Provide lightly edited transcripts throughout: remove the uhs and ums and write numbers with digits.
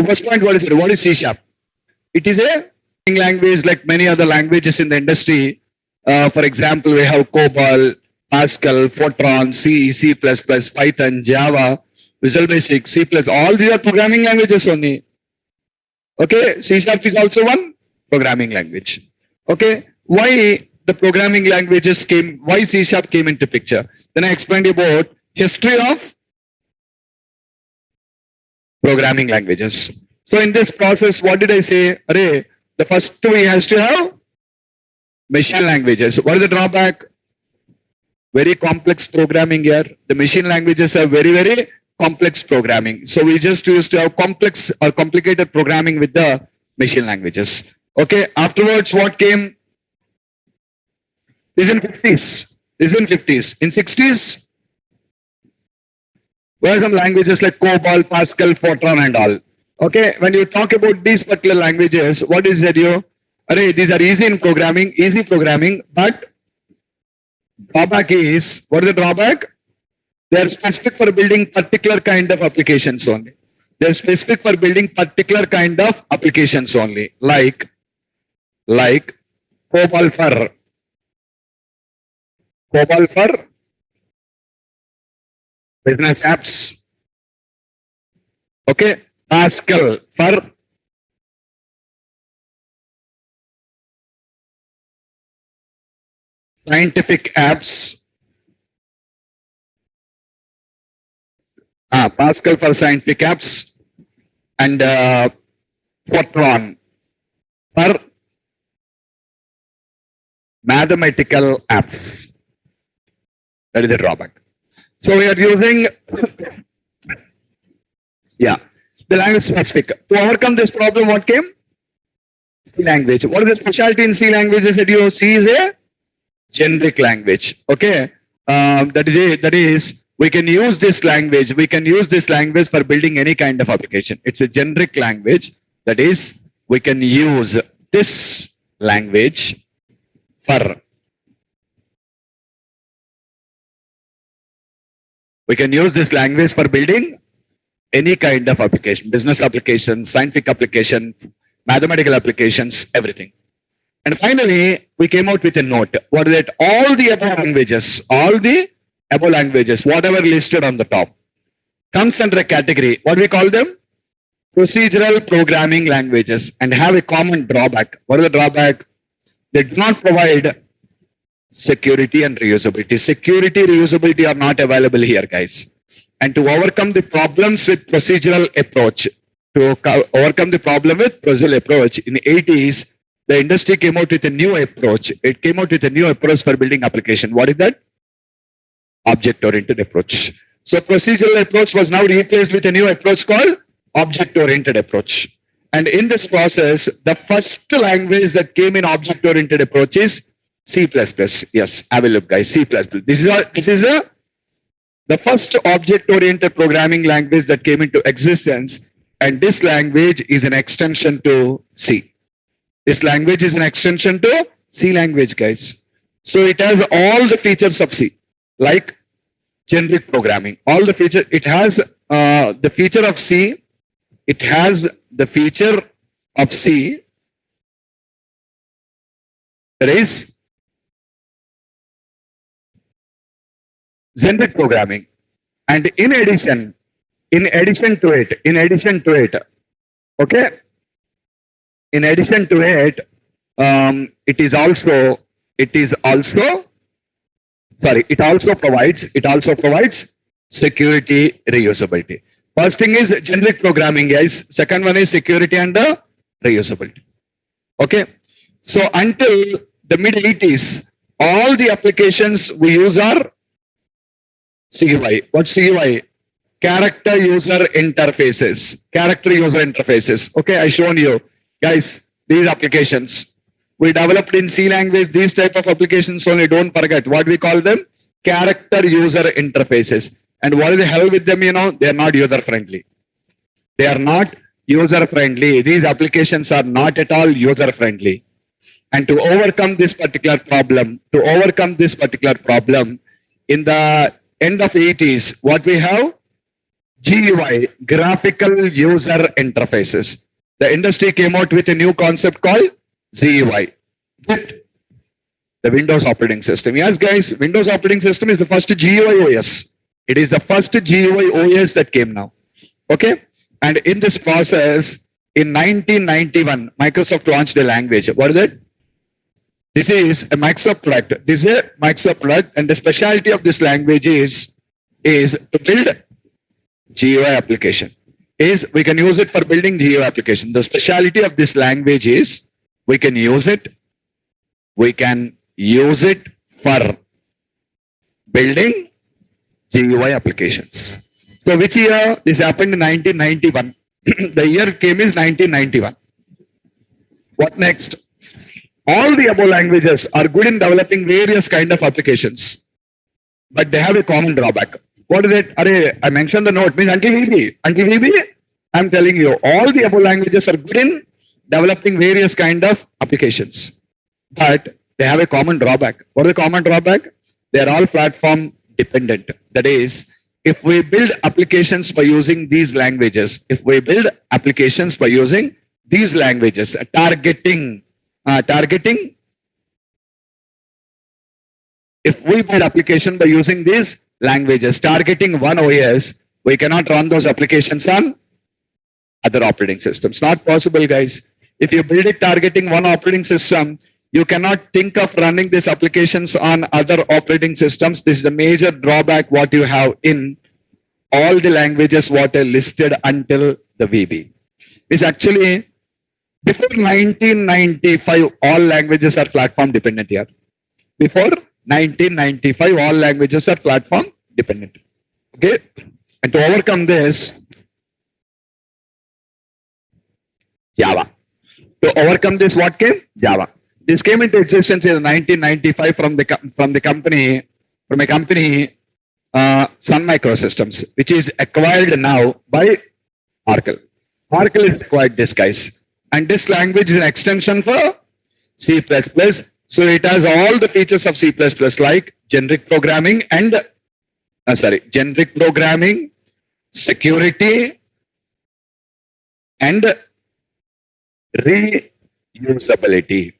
First point, what is it? What is C sharp? It is a language like many other languages in the industry. For example, we have COBOL, Pascal, Fortran, C, C++, Python, Java, Visual Basic, C++. All these are programming languages only. Okay, C sharp is also one programming language. Okay, why the programming languages came? Why C sharp came into picture? Then I explained about history of programming languages. So in this process, what did I say? Array, the first we has to have machine languages. What is the drawback? Very complex programming here. The machine languages are very complex programming. So we just used to have complex or complicated programming with the machine languages. Okay, afterwards what came? Is in 50s. Is in 50s. In 60s, were some languages like COBOL, Pascal, Fortran and all. Okay, when you talk about these particular languages, what is that you? Array, these are easy in programming, but drawback is, what is the drawback? They are specific for building particular kind of applications only. They are specific for building particular kind of applications only, like COBOL for business apps. Okay, Pascal for scientific apps. Pascal for scientific apps and Fortran for mathematical apps. That is the drawback. So we are using, the language specific. To overcome this problem, what came? C language. What is the specialty in C languages that you see? Is a generic language. Okay, that is we can use this language. We can use this language for building any kind of application. It's a generic language. That is, we can use this language for. We can use this language for building any kind of application, business applications, scientific application, mathematical applications, everything. And finally, we came out with a note. What is it? All the above languages, whatever listed on the top, comes under a category. What we call them? Procedural programming languages, and have a common drawback. What is the drawback? They do not provide security and reusability. Security, reusability are not available here, guys. And to overcome the problems with procedural approach, in the 80s, the industry came out with a new approach. It came out with a new approach for building application. What is that? Object-oriented approach. So procedural approach was now replaced with a new approach called object-oriented approach. And in this process, the first language that came in object-oriented approach is C++. Yes, have a look, guys. C++. This is the first object-oriented programming language that came into existence, and this language is an extension to C. This language is an extension to C language, guys. So it has all the features of C, like generic programming. All the features. It has the feature of C. It has the feature of C. That is generic programming, and in addition to it, okay, it also provides security, reusability. First thing is generic programming, guys. Second one is security and reusability. Okay, so until the mid 80s, all the applications we use are CUI. What's CUI? Character user interfaces. Okay, I shown you, guys, these applications we developed in C language. These type of applications only. Don't forget what we call them: character user interfaces. And what is the hell with them? You know, they are not user friendly. These applications are not at all user friendly. And to overcome this particular problem, in the end of 80s, what we have? GUI, graphical user interfaces. The industry came out with a new concept called GUI. With the Windows operating system. Yes, guys, Windows operating system is the first GUI OS. It is the first GUI OS that came now. Okay. And in this process, in 1991, Microsoft launched a language. What is it? This is a Microsoft product. This is a Microsoft product, and the specialty of this language is to build GUI application. Is we can use it for building GUI application. The specialty of this language is we can use it for building GUI applications. So which year this happened in 1991? The year came is 1991. What next? All the above languages are good in developing various kind of applications, but they have a common drawback. What is it? I mentioned the note, means until VB, I'm telling you, all the above languages are good in developing various kind of applications, but they have a common drawback. What is the common drawback? They are all platform dependent. That is, if we build applications by using these languages, targeting, if we build application by using these languages, targeting one OS, we cannot run those applications on other operating systems. Not possible, guys. If you build it targeting one operating system, you cannot think of running these applications on other operating systems. This is a major drawback what you have in all the languages what are listed until the VB. Is actually before 1995, all languages are platform dependent here. Before 1995, all languages are platform dependent. Okay. And to overcome this, Java. To overcome this, what came? Java. This came into existence in 1995 from a company Sun Microsystems, which is acquired now by Oracle. Oracle is acquired this, guys. And this language is an extension for C++. So it has all the features of C++ like generic programming and security and reusability.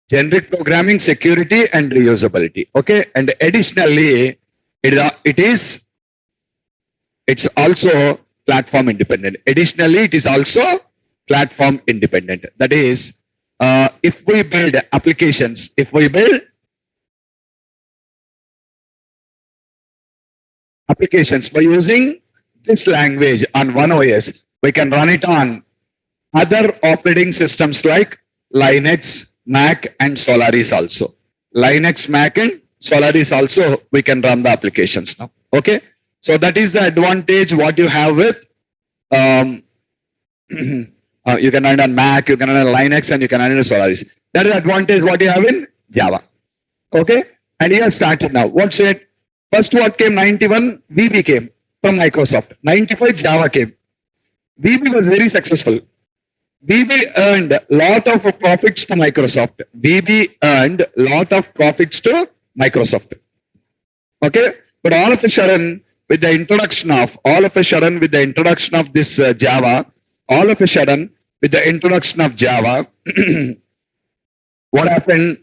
Generic programming, security and reusability. Okay. And additionally, it's also platform independent. That is, if we build applications by using this language on one OS, we can run it on other operating systems like Linux, Mac and Solaris also. Linux, Mac and Solaris also, we can run the applications now. Okay. So that is the advantage what you have with you can run on Mac, you can run on Linux, and you can run on Solaris. That is the advantage what you have in Java. Okay. And here started now. What's it? First what came? 91, VB came from Microsoft. 95, Java came. VB was very successful. VB earned a lot of profits to Microsoft. Okay. But all of a sudden, with the introduction of this Java, what happened?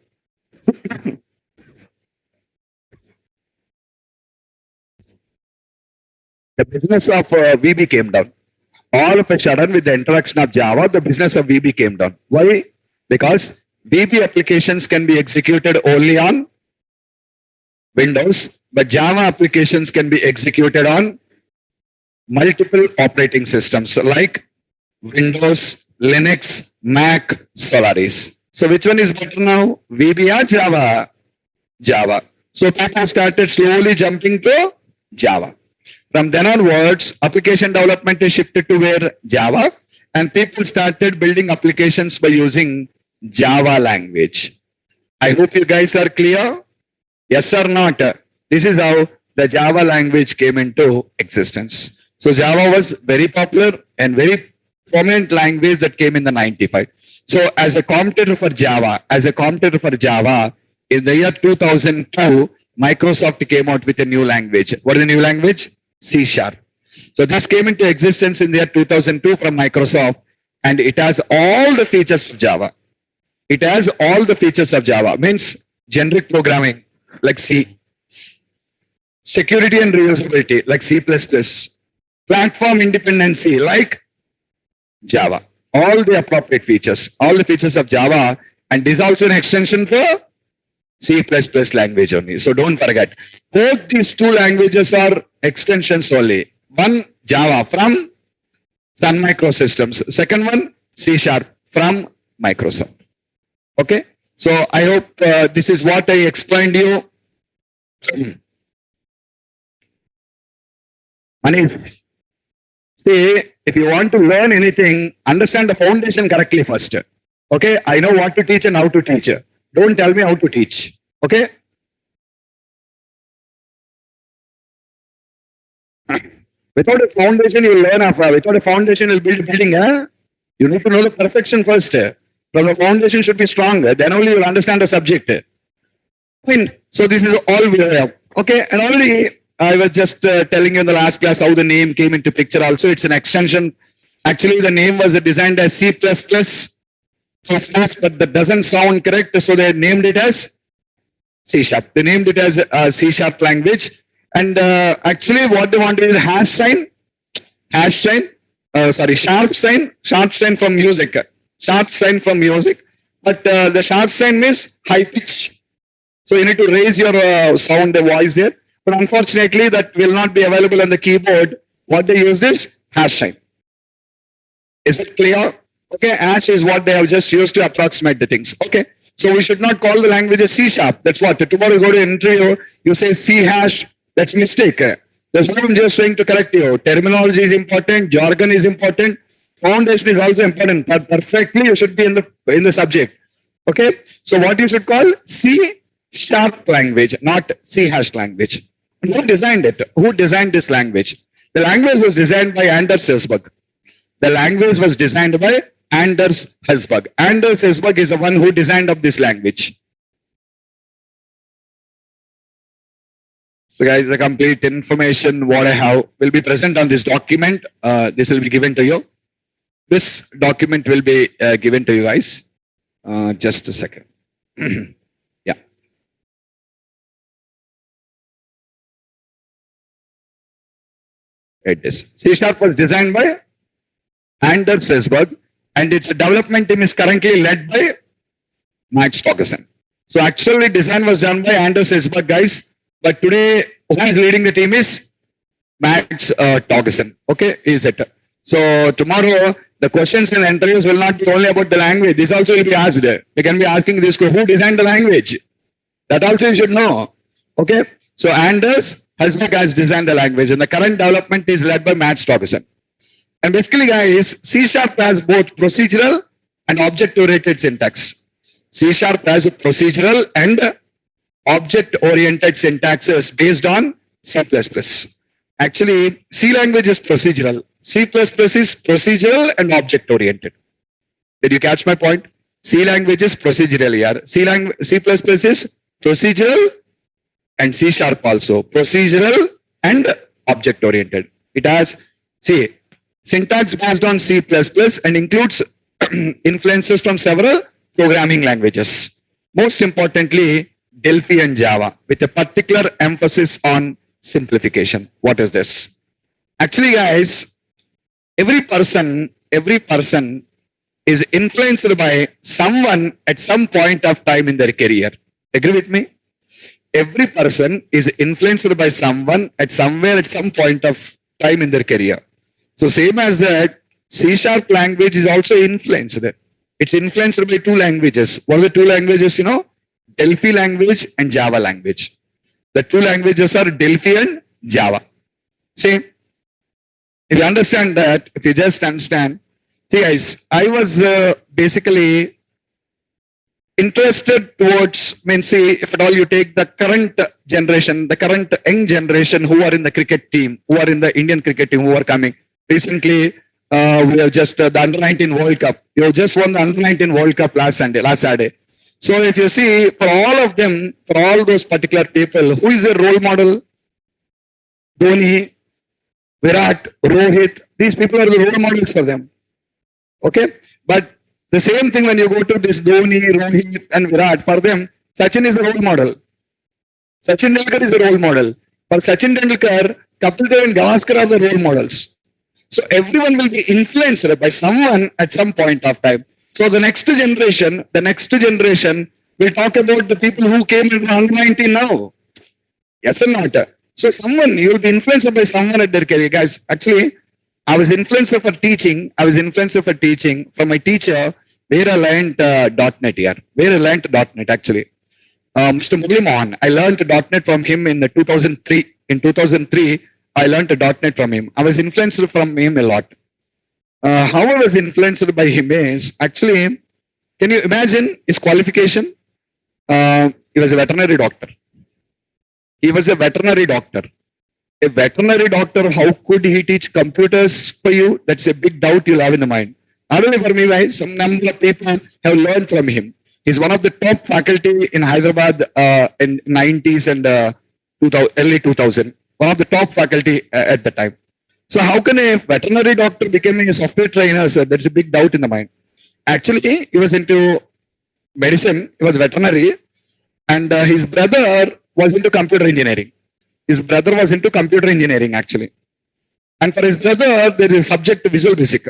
The business of VB came down. All of a sudden, with the introduction of Java, the business of VB came down. Why? Because VB applications can be executed only on Windows, but Java applications can be executed on multiple operating systems like Windows, Linux, Mac, Solaris. So which one is better now? VB or Java? Java. So people started slowly jumping to Java. From then onwards, application development is shifted to where? Java. And people started building applications by using Java language. I hope you guys are clear. Yes or not? This is how the Java language came into existence. So Java was very popular and very prominent language that came in the 95. So as a competitor for Java, in the year 2002, Microsoft came out with a new language. What is the new language? C#. So this came into existence in the year 2002 from Microsoft, and it has all the features of Java. It has all the features of Java, means generic programming like C, security and reusability like C++, platform independency like Java, all the appropriate features, all the features of Java, and this is also an extension for C++ language only. So don't forget, both these two languages are extensions only. One Java from Sun Microsystems, second one C# from Microsoft. Okay, so I hope this is what I explained you. Manish, see, if you want to learn anything, understand the foundation correctly first. Okay, I know what to teach and how to teach. Don't tell me how to teach. Okay. Without a foundation, you will learn after. Without a foundation, you will build a building. You need to know the perfection first. From the foundation should be strong. Then only you will understand the subject. Fine. So this is all we have. Okay. And already I was just telling you in the last class how the name came into picture. Also, it's an extension. Actually, the name was designed as C++, but that doesn't sound correct. So they named it as C#. They named it as C# language. And actually, what they want is sharp sign from music. Sharp sign from music. But the sharp sign means high pitch. So you need to raise your sound, the voice there. But unfortunately, that will not be available on the keyboard. What they used is hash sign. Is it clear? Okay, hash is what they have just used to approximate the things. Okay, so we should not call the language a C#. That's what. Tomorrow you go to an interview, you say C#. That's mistake. That's what I'm just trying to correct you. Terminology is important, jargon is important, foundation is also important. But perfectly, you should be in the subject. Okay, so what you should call C# language, not C# language. And who designed it? Who designed this language? The language was designed by Anders Hesburg. The language was designed by Anders Hesburg. Anders Hesburg is the one who designed up this language. So guys, the complete information what I have will be present on this document. This will be given to you. This document will be given to you guys. Just a second. Yeah. It is. C# was designed by Anders Hesburg, and its development team is currently led by Max Torgerson. So actually design was done by Anders Hesburg, guys. But today, who is leading the team is Max Torgerson. Okay, is it? So tomorrow, the questions and interviews will not be only about the language. This also will be asked. They can be asking this question, who designed the language? That also you should know. Okay, so Anders Hesburg has designed the language, and the current development is led by Max Torgerson. And basically, guys, C# has both procedural and object-oriented syntax. C# has a procedural and object-oriented syntaxes based on C++. Actually, C language is procedural. C++ is procedural and object-oriented. Did you catch my point? C language is procedural here. C++ is procedural and C# also. Procedural and object-oriented. It has, see, syntax based on C++ and includes influences from several programming languages. Most importantly, Delphi and Java, with a particular emphasis on simplification. What is this? Actually, guys, every person is influenced by someone at some point of time in their career. Agree with me? Every person is influenced by someone at some point of time in their career. So same as that, C# language is also influenced. It's influenced by two languages. What are the two languages, you know? Delphi language and Java language. The two languages are Delphi and Java. See, if you understand that, if you just understand, see guys, I was basically interested towards, see, if at all you take the current generation, the current young generation who are in the cricket team, who are in the Indian cricket team, who are coming. Recently, we have just the Under-19 World Cup. You have just won the Under-19 World Cup last Saturday. So if you see, for all of them, for all those particular people, who is their role model? Dhoni, Virat, Rohit, these people are the role models for them. Okay, but the same thing when you go to this Dhoni, Rohit, and Virat, for them, Sachin is a role model. Sachin Tendulkar is a role model. For Sachin Tendulkar, Kapil Dev and Gavaskar are the role models. So everyone will be influenced by someone at some point of time. So the next generation will talk about the people who came in under 19 now. Yes or not? So someone, you will be influenced by someone at their career. Guys, actually, I was influenced for teaching. From my teacher where I learned .NET here. Where I learned .NET actually. Mr. Mugliman, I learned .NET from him in 2003. In 2003, I learned .NET from him. I was influenced from him a lot. How I was influenced by him is, actually, can you imagine his qualification? He was a veterinary doctor. He was a veterinary doctor. A veterinary doctor, how could he teach computers for you? That's a big doubt you'll have in the mind. Not only for me, guys, some number of people have learned from him. He's one of the top faculty in Hyderabad in 90s and early 2000. One of the top faculty at the time. So how can a veterinary doctor become a software trainer, sir? That's a big doubt in the mind. Actually, he was into medicine. He was veterinary. And his brother was into computer engineering. His brother was into computer engineering, actually. And for his brother, there is a subject Visual Basic.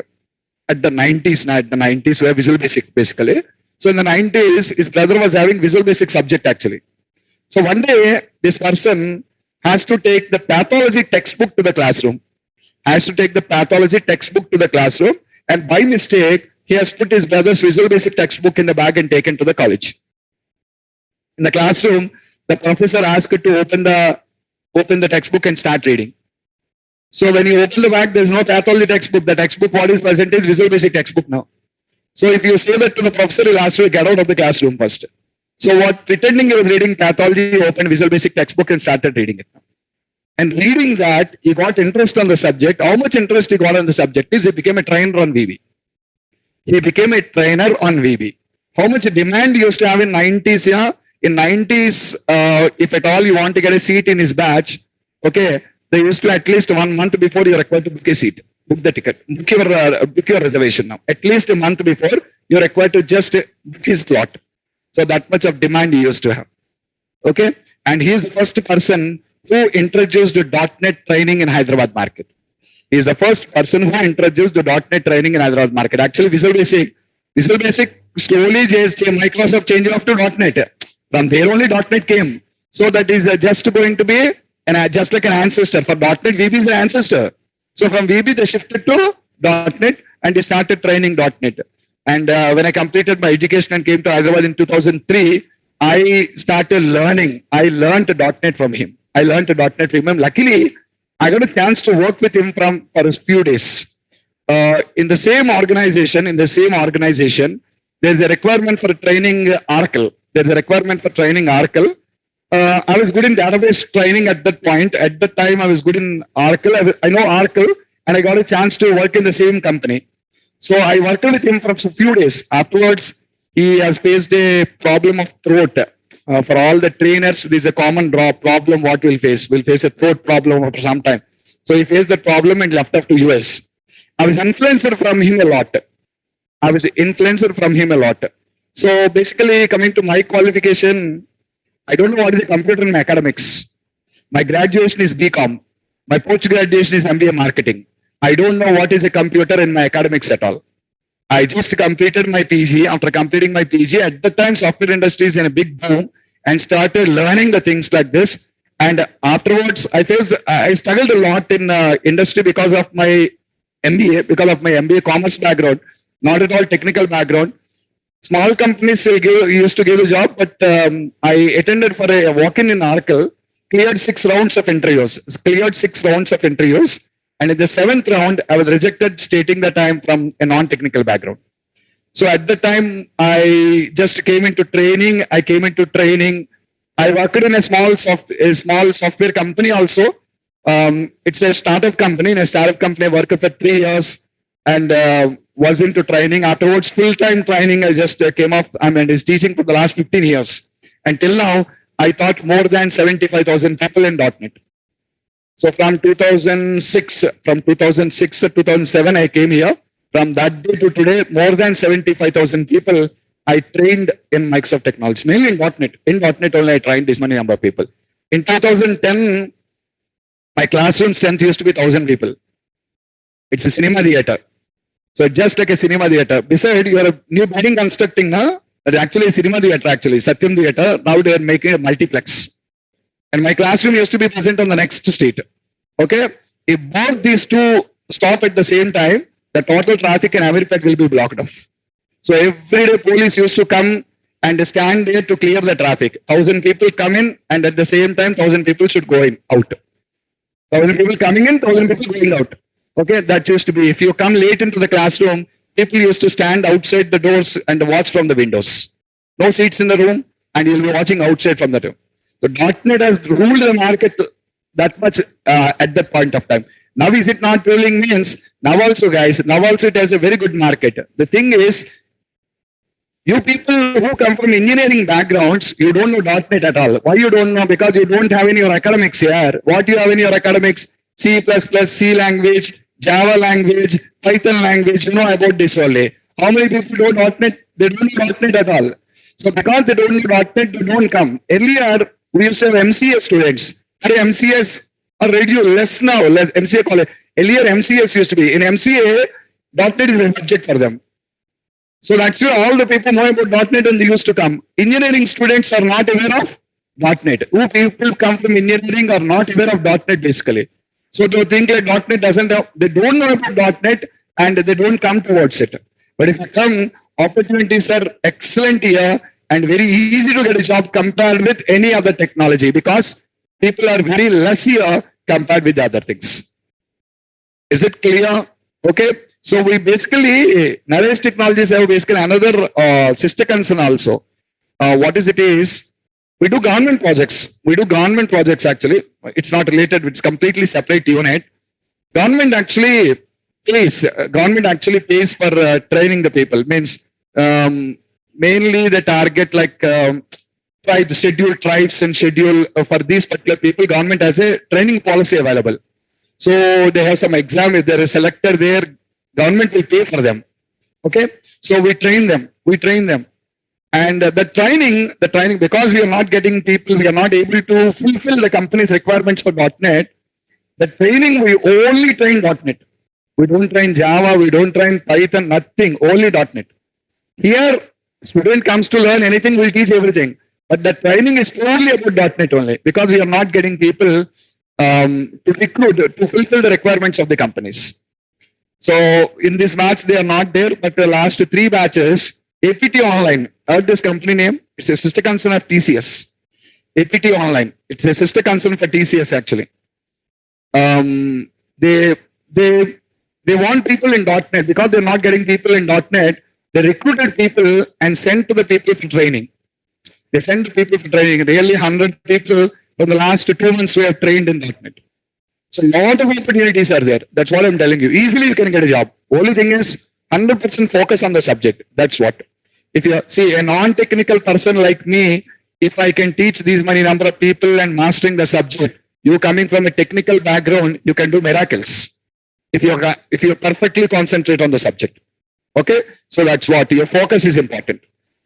At the 90s, where Visual Basic, basically. So in the 90s, his brother was having Visual Basic subject, actually. So one day, this person has to take the pathology textbook to the classroom. And by mistake, he has put his brother's Visual Basic textbook in the bag and taken to the college. In the classroom, the professor asked to open the textbook and start reading. So when you open the bag, there's no pathology textbook. The textbook, what is present is Visual Basic textbook now. So if you say that to the professor, he'll ask you to get out of the classroom first. So what, pretending he was reading pathology, he opened Visual Basic textbook and started reading it. And reading that, he got interest on the subject. How much interest he got on the subject is he became a trainer on VB. How much demand he used to have in 90s, yeah? In 90s, if at all you want to get a seat in his batch, okay, they used to at least 1 month before you're required to book a seat. Book the ticket, book your reservation now. At least a month before, you're required to just book his slot. So that much of demand he used to have. Okay, and he is the first person who introduced .NET training in Hyderabad market. He is the first person who introduced the .NET training in Hyderabad market. Actually, Visual Basic slowly Microsoft changed off to .NET. From there only .NET came. So that is just going to be just like an ancestor. For .NET, VB is the ancestor. So from VB, they shifted to .NET and they started training .NET. And when I completed my education and came to Hyderabad in 2003, I started learning. I learned .NET from him. Luckily, I got a chance to work with him for a few days. In the same organization, there's a requirement for training Oracle. I was good in database training at that point. At that time, I was good in Oracle. I know Oracle, and I got a chance to work in the same company. So I worked with him for a few days. Afterwards, he has faced a problem of throat. For all the trainers, there is a common problem what we'll face. We'll face a throat problem for some time. So he faced the problem and left off to US. I was influenced from him a lot. So basically, coming to my qualification, I don't know what is a computer in academics. My graduation is BCom. My post-graduation is MBA marketing. I don't know what is a computer in my academics at all. I just completed my PG. After completing my PG, at the time, software industry is in a big boom and started learning the things like this. And afterwards, I struggled a lot in industry because of my MBA commerce background, not at all technical background. Small companies used to give a job, but I attended for a walk-in in Oracle, cleared 6 rounds of interviews. And in the 7th round, I was rejected, stating that I am from a non-technical background. So at the time, I just came into training. I worked in a small software company also. It's a startup company. In a startup company, I worked for 3 years and was into training. Afterwards, full-time training, I just came off. Is teaching for the last 15 years. Until now, I taught more than 75,000 people in .NET. So from 2006 to 2007, I came here. From that day to today, more than 75,000 people I trained in Microsoft technology, mainly in .NET. In .NET only I trained this many number of people. In 2010, my classroom strength used to be 1,000 people. It's a cinema theater. So just like a cinema theater. Besides, you are a new building constructing, na? Actually a cinema theater, actually, Satyam theater. Now they are making a multiplex. And my classroom used to be present on the next street. Okay? If both these two stop at the same time, the total traffic in America will be blocked off. So every day police used to come and stand there to clear the traffic. 1,000 people come in and at the same time 1,000 people should go in, out. 1,000 people coming in, 1,000 people going out. Okay, that used to be, if you come late into the classroom, people used to stand outside the doors and watch from the windows. No seats in the room and you'll be watching outside from the room. So .NET has ruled the market that much at that point of time. Now is it not ruling means, now also guys, now also it has a very good market. The thing is, you people who come from engineering backgrounds, you don't know .NET at all. Why you don't know? Because you don't have in your academics here. What you have in your academics? C++, C language, Java language, Python language, you know about this only. How many people don't know .NET? They don't know .NET at all. So because they don't know .NET, they don't come. Earlier, we used to have MCA students. MCS are radio less now, less MCA college. Earlier MCS used to be. In MCA, .NET is a subject for them. So that's why all the people know about .NET and they used to come. Engineering students are not aware of .NET. Who people come from engineering are not aware of .NET basically. So they think like .NET doesn't have, they don't know about .NET and they don't come towards it. But if you come, opportunities are excellent here and very easy to get a job compared with any other technology because people are very less here compared with the other things. Is it clear? Okay. So we basically, Naresh Technologies have basically another sister concern also. What is it is, we do government projects. We do government projects actually. It's not related, it's completely separate unit. Government actually pays for training the people. Means mainly the target like tribes, scheduled tribes and schedule for these particular people, government has a training policy available. So they have some exam, if there is a selector there, government will pay for them. Okay. So we train them. And the training, because we are not getting people, we are not able to fulfill the company's requirements for .NET. The training, we only train .NET. We don't train Java, we don't train Python, nothing, only .NET. Here, student comes to learn anything, we'll teach everything. But the training is purely about .NET only, because we are not getting people to recruit, to fulfill the requirements of the companies. So in this batch, they are not there, but the last 3 batches, APT Online, heard this company name? It's a sister concern of TCS. APT Online, it's a sister concern for TCS actually. They want people in .NET because they're not getting people in .NET. They recruited people and sent to the people for training. They sent people for training. Really 100 people from the last 2 months we have trained in .NET. So a lot of opportunities are there. That's what I'm telling you. Easily you can get a job. Only thing is 100% focus on the subject. That's what. If you see a non-technical person like me, if I can teach these many number of people and mastering the subject, you coming from a technical background, you can do miracles. If you perfectly concentrate on the subject. Okay. So that's what your focus is important.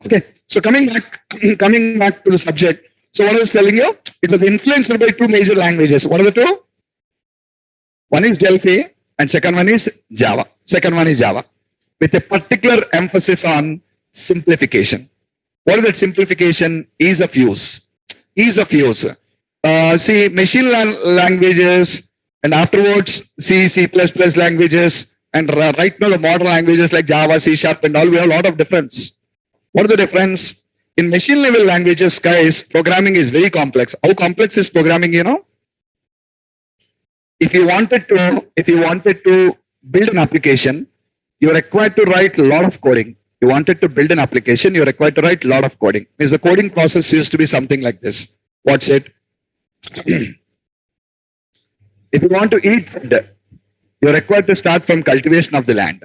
Okay. So coming back to the subject. So what I was telling you, it was influenced by 2 major languages. What are the 2? One is Delphi and second one is Java. With a particular emphasis on simplification. What is that simplification? Ease of use. See, machine languages and afterwards C, C++ languages and right now the modern languages like Java, C# and all, we have a lot of difference. What is the difference? In machine level languages, guys, programming is very complex. How complex is programming, you know? If you wanted to build an application, you're required to write a lot of coding. You wanted to build an application, you're required to write a lot of coding. Because the coding process used to be something like this. What's it? If you want to eat food, you're required to start from cultivation of the land.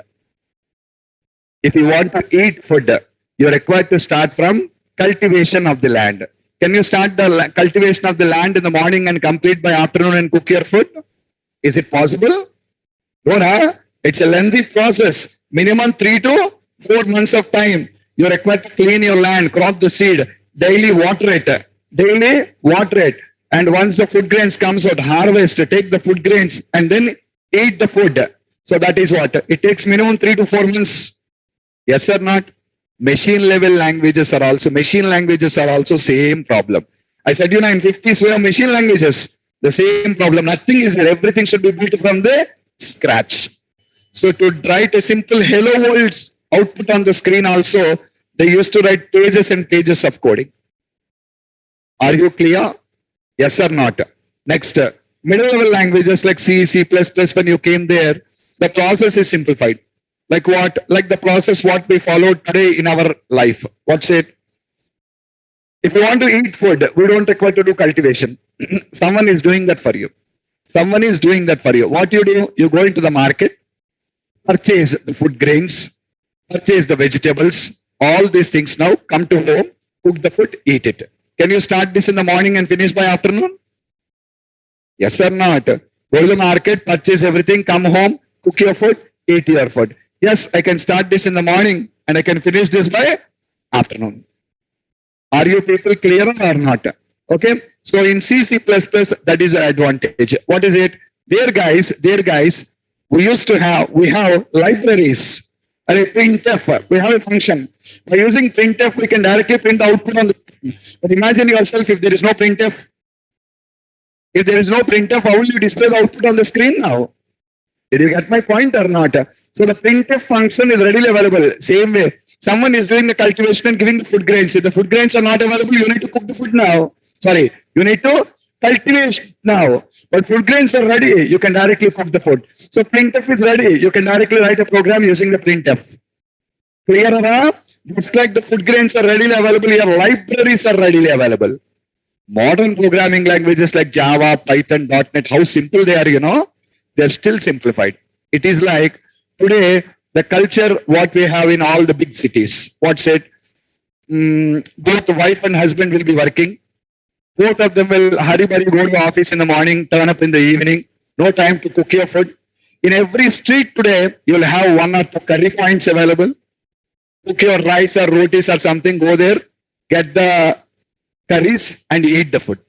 If you want to eat food, you're required to start from cultivation of the land. Can you start the cultivation of the land in the morning and complete by afternoon and cook your food? Is it possible? No, no. It's a lengthy process. Minimum 3 to 4 months of time. You're required to clean your land, crop the seed, daily water it. Daily water it. And once the food grains comes out, harvest, take the food grains and then eat the food. So that is what? It takes minimum 3 to 4 months. Yes or not? Machine languages are also same problem. I said, in 50s we have machine languages. The same problem. Nothing is there. Everything should be built from the scratch. So to write a simple hello world output on the screen also, they used to write pages and pages of coding. Are you clear? Yes or not? Next, middle level languages like C, C++, when you came there, the process is simplified. Like what? Like the process what we follow today in our life. What's it? If you want to eat food, we don't require to do cultivation. Someone is doing that for you. Someone is doing that for you. What you do? You go into the market, purchase the food grains, purchase the vegetables, all these things now, come to home, cook the food, eat it. Can you start this in the morning and finish by afternoon? Yes or not? Go to the market, purchase everything, come home, cook your food, eat your food. Yes, I can start this in the morning and I can finish this by afternoon. Are you people clear or not? Okay. So in C, C++, that is the advantage. What is it? There guys, we have libraries. And a printf, we have a function. By using printf, we can directly print the output on the. But imagine yourself if there is no printf. If there is no printf, how will you display the output on the screen now? Did you get my point or not? So the printf function is readily available. Same way, someone is doing the cultivation and giving the food grains. If the food grains are not available, you need to cook the food now. Sorry, you need to cultivate now. But food grains are ready. You can directly cook the food. So printf is ready. You can directly write a program using the printf. Clear enough? Just like the food grains are readily available, your libraries are readily available. Modern programming languages like Java, Python, .NET, how simple they are, they're still simplified. It is like today, the culture what we have in all the big cities. What's it? Both wife and husband will be working. Both of them will hurry go to office in the morning, turn up in the evening. No time to cook your food. In every street today, you will have 1 or 2 curry points available. Cook your rice or rotis or something, go there, get the curries and eat the food.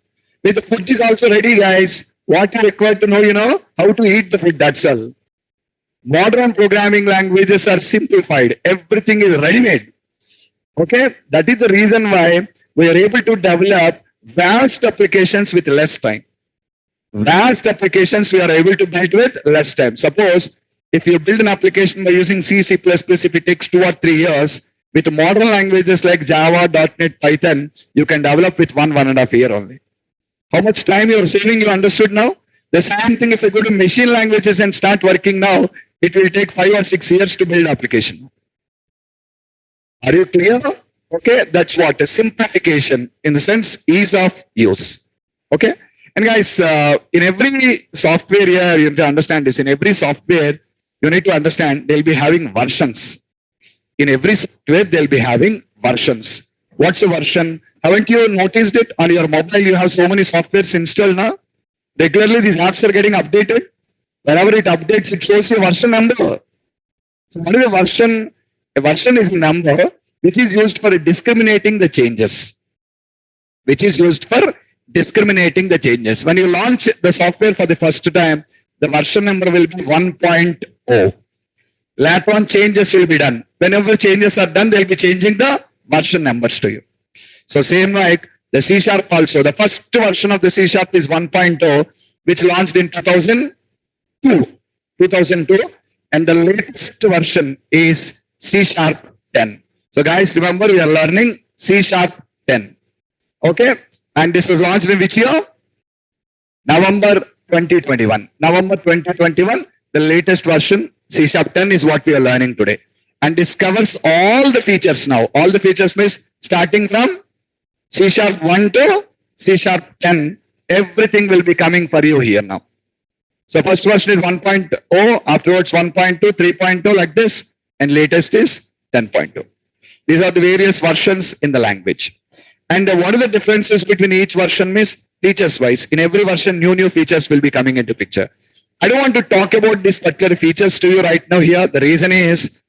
When the food is also ready, guys, what you require to know, how to eat the food, that's all. Modern programming languages are simplified. Everything is ready-made. Okay, that is the reason why we are able to develop vast applications with less time. Vast applications we are able to build with less time. Suppose if you build an application by using C, C++, if it takes 2 or 3 years, with modern languages like Java, .NET, Python, you can develop with 1.5 years only. How much time you are saving, you understood now? The same thing if you go to machine languages and start working now, it will take 5 or 6 years to build application. Are you clear? Okay, that's what a simplification in the sense ease of use. Okay, and guys, in every software here, you have to understand this. In every software, you need to understand they'll be having versions. In every software, they'll be having versions. What's a version? Haven't you noticed it on your mobile? You have so many softwares installed now. Regularly, these apps are getting updated. Whenever it updates, it shows you a version number. So what is a version? A version is a number which is used for discriminating the changes. Which is used for discriminating the changes. When you launch the software for the first time, the version number will be 1.0. Later on, changes will be done. Whenever changes are done, they'll be changing the version numbers to you. So same like the C# also. The first version of the C# is 1.0, which launched in 2002. And the latest version is C#10. So guys, remember we are learning C#10. Okay. And this was launched in which year? November 2021. November 2021, the latest version, C#10 is what we are learning today. And this covers all the features now. All the features means starting from C#1 to C#10, everything will be coming for you here now. So first version is 1.0, afterwards 1.2, 3.2 like this, and latest is 10.2. These are the various versions in the language. And what are the differences between each version means features wise. In every version, new features will be coming into picture. I don't want to talk about these particular features to you right now here. The reason is,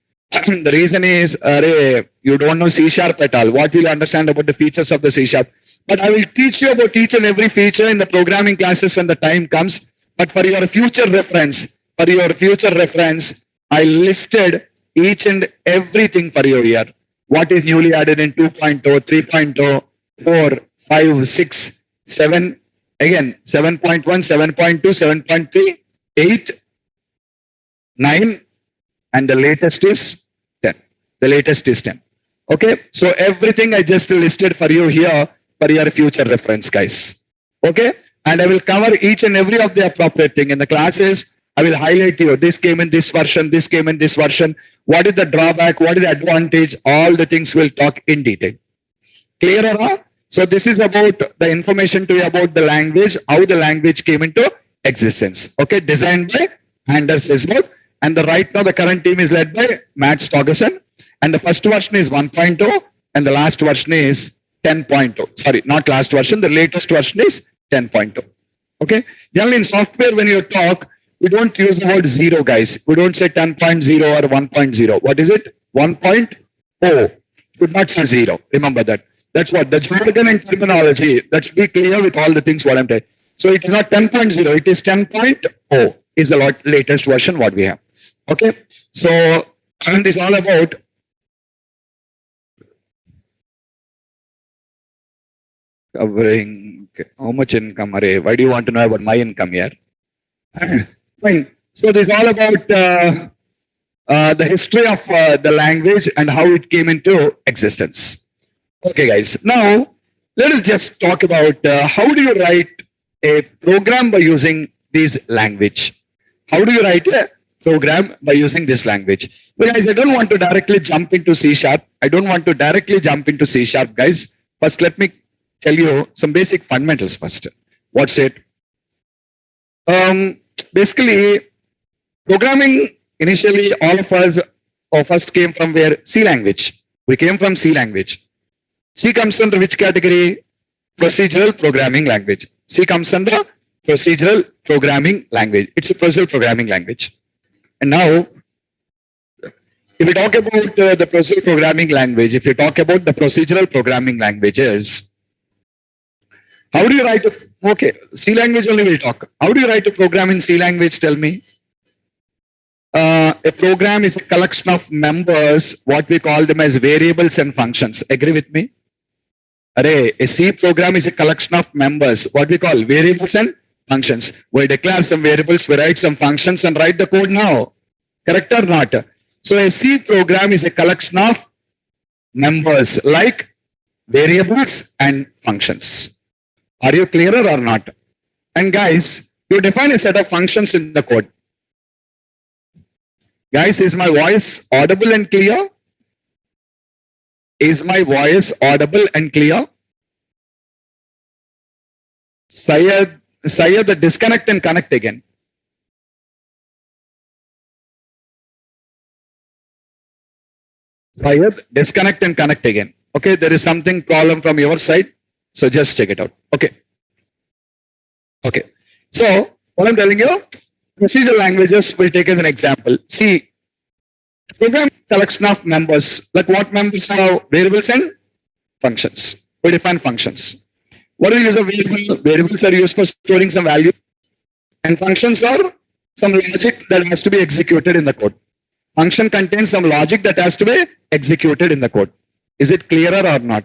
you don't know C# at all. What will you understand about the features of the C#? But I will teach you about each and every feature in the programming classes when the time comes. But for your future reference, I listed each and everything for you here. What is newly added in 2.0, 3.0, 4, 5, 6, 7, again 7.1, 7.2, 7.3, 8, 9, and the latest is 10. The latest is 10. Okay, so everything I just listed for you here for your future reference, guys. Okay, and I will cover each and every of the appropriate thing in the classes. I will highlight you. This came in this version. This came in this version. What is the drawback? What is the advantage? All the things we'll talk in detail. Clear or not? So this is about the information to you about the language, how the language came into existence. Okay, designed by Anders Isberg. And right now the current team is led by Matt Stogerson. And the first version is 1.0 and the last version is 10.0. Sorry, not last version. The latest version is 10.0. Okay. Generally in software, when you talk, we don't use the word zero, guys. We don't say 10.0 or 1.0. What is it? 1.0. Should not say zero. Remember that. That's what the jargon and terminology. Let's be clear with all the things what I'm saying. So it is not 10.0. It is 10.0 is the latest version what we have. Okay. So and it's all about covering how much income array. Why do you want to know about my income here? Fine. So this is all about the history of the language and how it came into existence. Okay, guys. Now let us just talk about how do you write a program by using this language. How do you write a program by using this language? Well, guys, I don't want to directly jump into C#. Guys. First, let me tell you some basic fundamentals first. What's it? Basically, programming initially, all of us first came from where? C language. We came from C language. C comes under which category? Procedural programming language. C comes under procedural programming language. It's a procedural programming language. And now, if we talk about the procedural programming language, if you talk about the procedural programming languages, how do you write a, okay, C language only we'll talk. How do you write a program in C language? Tell me. A program is a collection of members, what we call them as variables and functions. Agree with me? Array, a C program is a collection of members, what we call variables and functions. We declare some variables, we write some functions and write the code now. Correct or not? So a C program is a collection of members like variables and functions. Are you clearer or not? And guys, you define a set of functions in the code. Guys, is my voice audible and clear? Is my voice audible and clear? Syed, the disconnect and connect again. Syed, disconnect and connect again. Okay, there is something problem from your side. So just check it out. Okay. Okay. So what I'm telling you, procedural languages will take as an example. See, program collection of members, like what members are variables and functions. We define functions. What do we use a variable? Variables are used for storing some value, and functions are some logic that has to be executed in the code. Function contains some logic that has to be executed in the code. Is it clearer or not?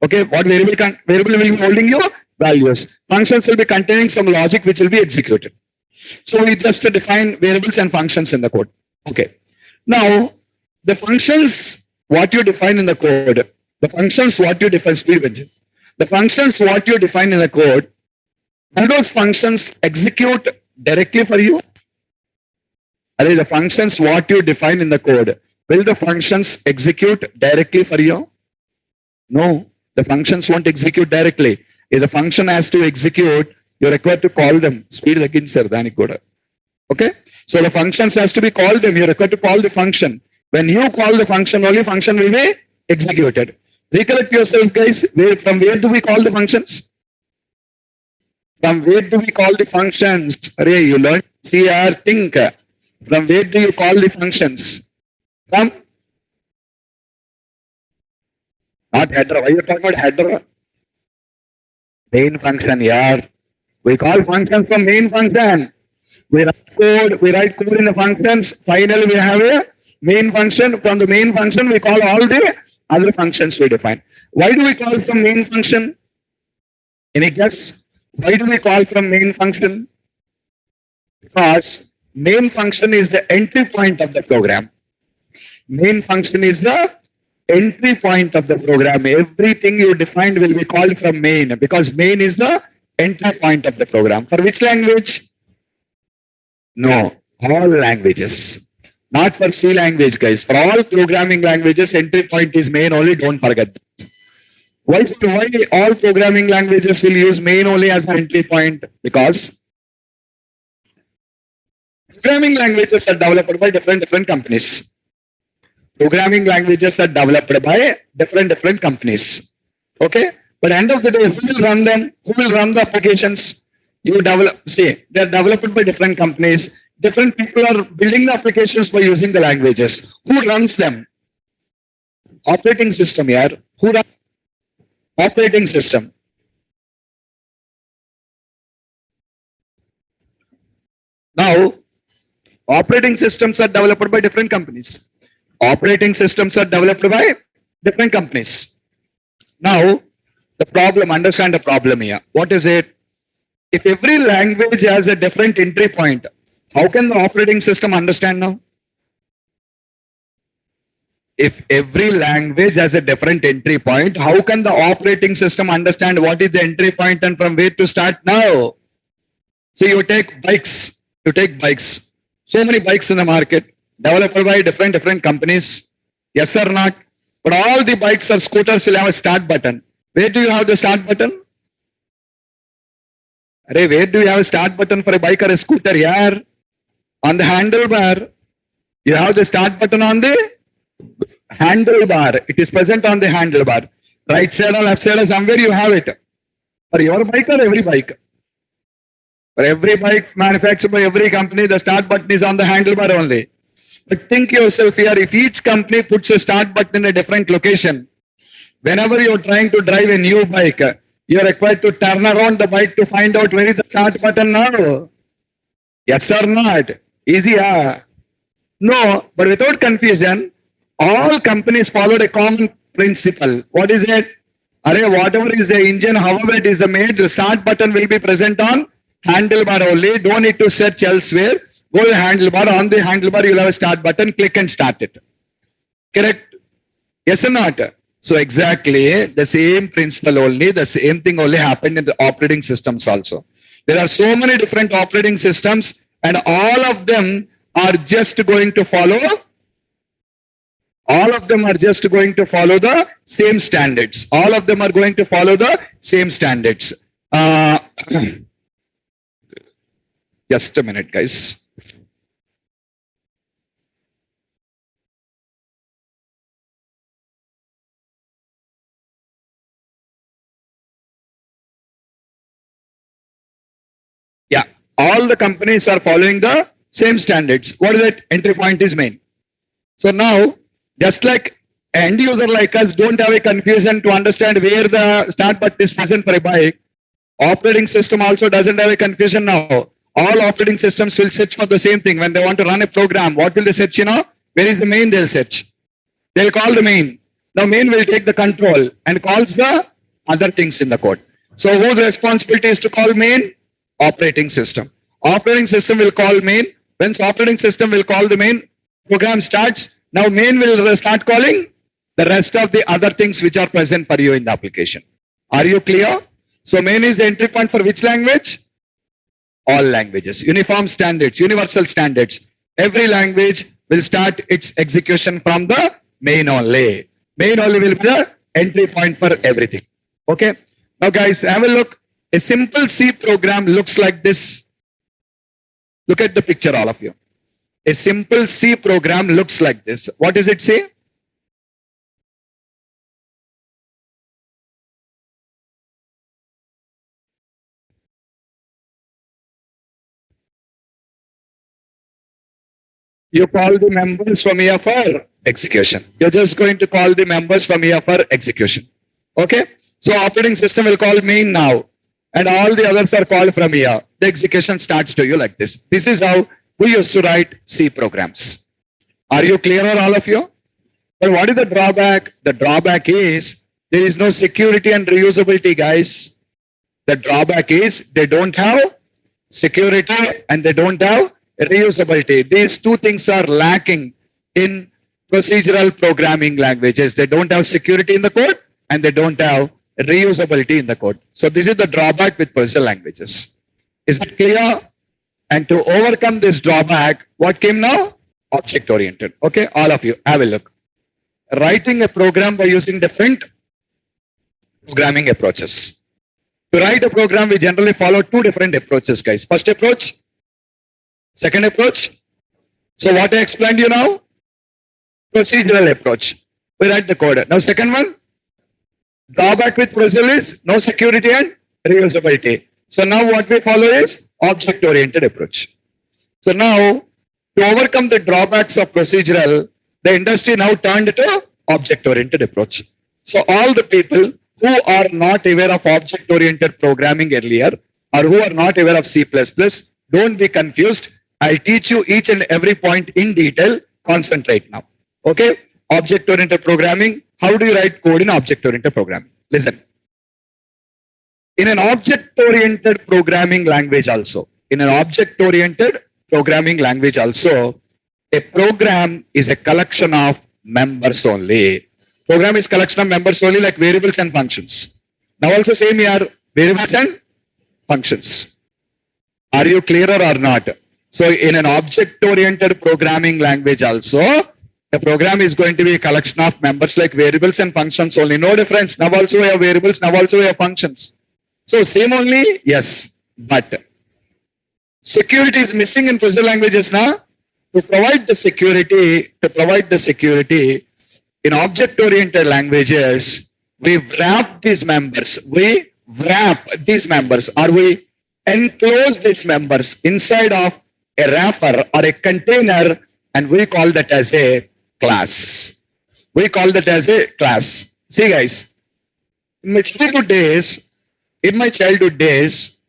Okay, what variable will be holding your values. Functions will be containing some logic which will be executed. So we just define variables and functions in the code. Okay. Now, the functions, what you define in the code, the functions, what you define, speed engine. The functions, what you define in the code, do those functions execute directly for you? Are the functions, what you define in the code, will the functions execute directly for you? No, the functions won't execute directly. If the function has to execute, you're required to call them. Speed again, sir. Okay? So the functions has to be called them. You're required to call the function. When you call the function, only function will be executed. Recollect yourself, guys. From where do we call the functions? From where do we call the functions? Array, you learn. See, think. From where do you call the functions? From not header. Why are you talking about header? Main function, yeah. We call functions from main function. We write code in the functions. Finally, we have a main function. From the main function, we call all the other functions we define. Why do we call from main function? Any guess? Why do we call from main function? Because main function is the entry point of the program. Main function is the entry point of the program. Everything you defined will be called from main because main is the entry point of the program. For which language? No, all languages. Not for C language, guys. For all programming languages, entry point is main only. Don't forget that. Why all programming languages will use main only as an entry point? Because programming languages are developed by different companies. Programming languages are developed by different companies. Okay? But end of the day, who will run them? Who will run the applications? You develop, see, they're developed by different companies. Different people are building the applications by using the languages. Who runs them? Operating system, yeah. Who runs? Operating system. Now, operating systems are developed by different companies. Operating systems are developed by different companies. Now, the problem, understand the problem here. What is it? If every language has a different entry point, how can the operating system understand now? If every language has a different entry point, how can the operating system understand what is the entry point and from where to start now? So you take bikes. So many bikes in the market, developed by different companies. Yes or not? But all the bikes or scooters will have a start button. Where do you have the start button? Array, where do you have a start button for a bike or a scooter? Here, on the handlebar. You have the start button on the handlebar. It is present on the handlebar. Right side or left side or somewhere you have it. For your bike or every bike? For every bike manufactured by every company, the start button is on the handlebar only. But think yourself here, if each company puts a start button in a different location, whenever you're trying to drive a new bike, you're required to turn around the bike to find out where is the start button now. Yes or not? Easy, huh? No, but without confusion, all companies followed a common principle. What is it? Array, whatever is the engine, however it is made, the start button will be present on handlebar only. Don't need to search elsewhere. Go to handlebar. On the handlebar, you'll have a start button. Click and start it. Correct? Yes or not? So exactly the same principle only, the same thing only happened in the operating systems also. There are so many different operating systems and all of them are just going to follow the same standards. All of them are going to follow the same standards. Just a minute, guys. Yeah, all the companies are following the same standards. What is it? Entry point is main. So now, just like end user like us don't have a confusion to understand where the start button is present for a bike, operating system also doesn't have a confusion now. All operating systems will search for the same thing. When they want to run a program, what will they search? Where is the main? They'll search. They'll call the main. The main will take the control and calls the other things in the code. So whose responsibility is to call main? Operating system. Operating system will call main. When operating system will call the main, program starts. Now main will start calling the rest of the other things which are present for you in the application. Are you clear? So main is the entry point for which language? All languages. Uniform standards, universal standards. Every language will start its execution from the main only. Main only will be the entry point for everything. Okay. Now guys, have a look. A simple C program looks like this. Look at the picture, all of you. A simple C program looks like this. What does it say? You call the members from here for execution. You're just going to call the members from here for execution. Okay. So operating system will call main now, and all the others are called from here. The execution starts to you like this. This is how we used to write C programs. Are you clear, all of you? But what is the drawback? The drawback is there is no security and reusability, guys. The drawback is they don't have security and they don't have reusability. These two things are lacking in procedural programming languages. They don't have security in the code and they don't have reusability in the code. So this is the drawback with procedural languages. Is it clear? And to overcome this drawback, what came now? Object oriented. Okay, all of you have a look. Writing a program by using different programming approaches. To write a program, we generally follow two different approaches, guys. First approach, second approach. So what I explained you now? Procedural approach. We write the code. Now second one, drawback with procedural is no security and reusability. So now what we follow is object-oriented approach. So now to overcome the drawbacks of procedural, the industry now turned to object-oriented approach. So all the people who are not aware of object-oriented programming earlier or who are not aware of C++, don't be confused. I'll teach you each and every point in detail. Concentrate now. Okay? Object-oriented programming. How do you write code in object-oriented programming? Listen. In an object-oriented programming language also, a program is a collection of members only. Program is collection of members only, like variables and functions. Now also same here, variables and functions. Are you clearer or not? So in an object-oriented programming language also, a program is going to be a collection of members like variables and functions only. No difference. Now also we have variables, now also we have functions. So same only, yes, but security is missing in procedural languages now. To provide the security, in object-oriented languages, we wrap these members, or we enclose these members inside of a wrapper or a container, and we call that as a class. See guys, in my childhood days,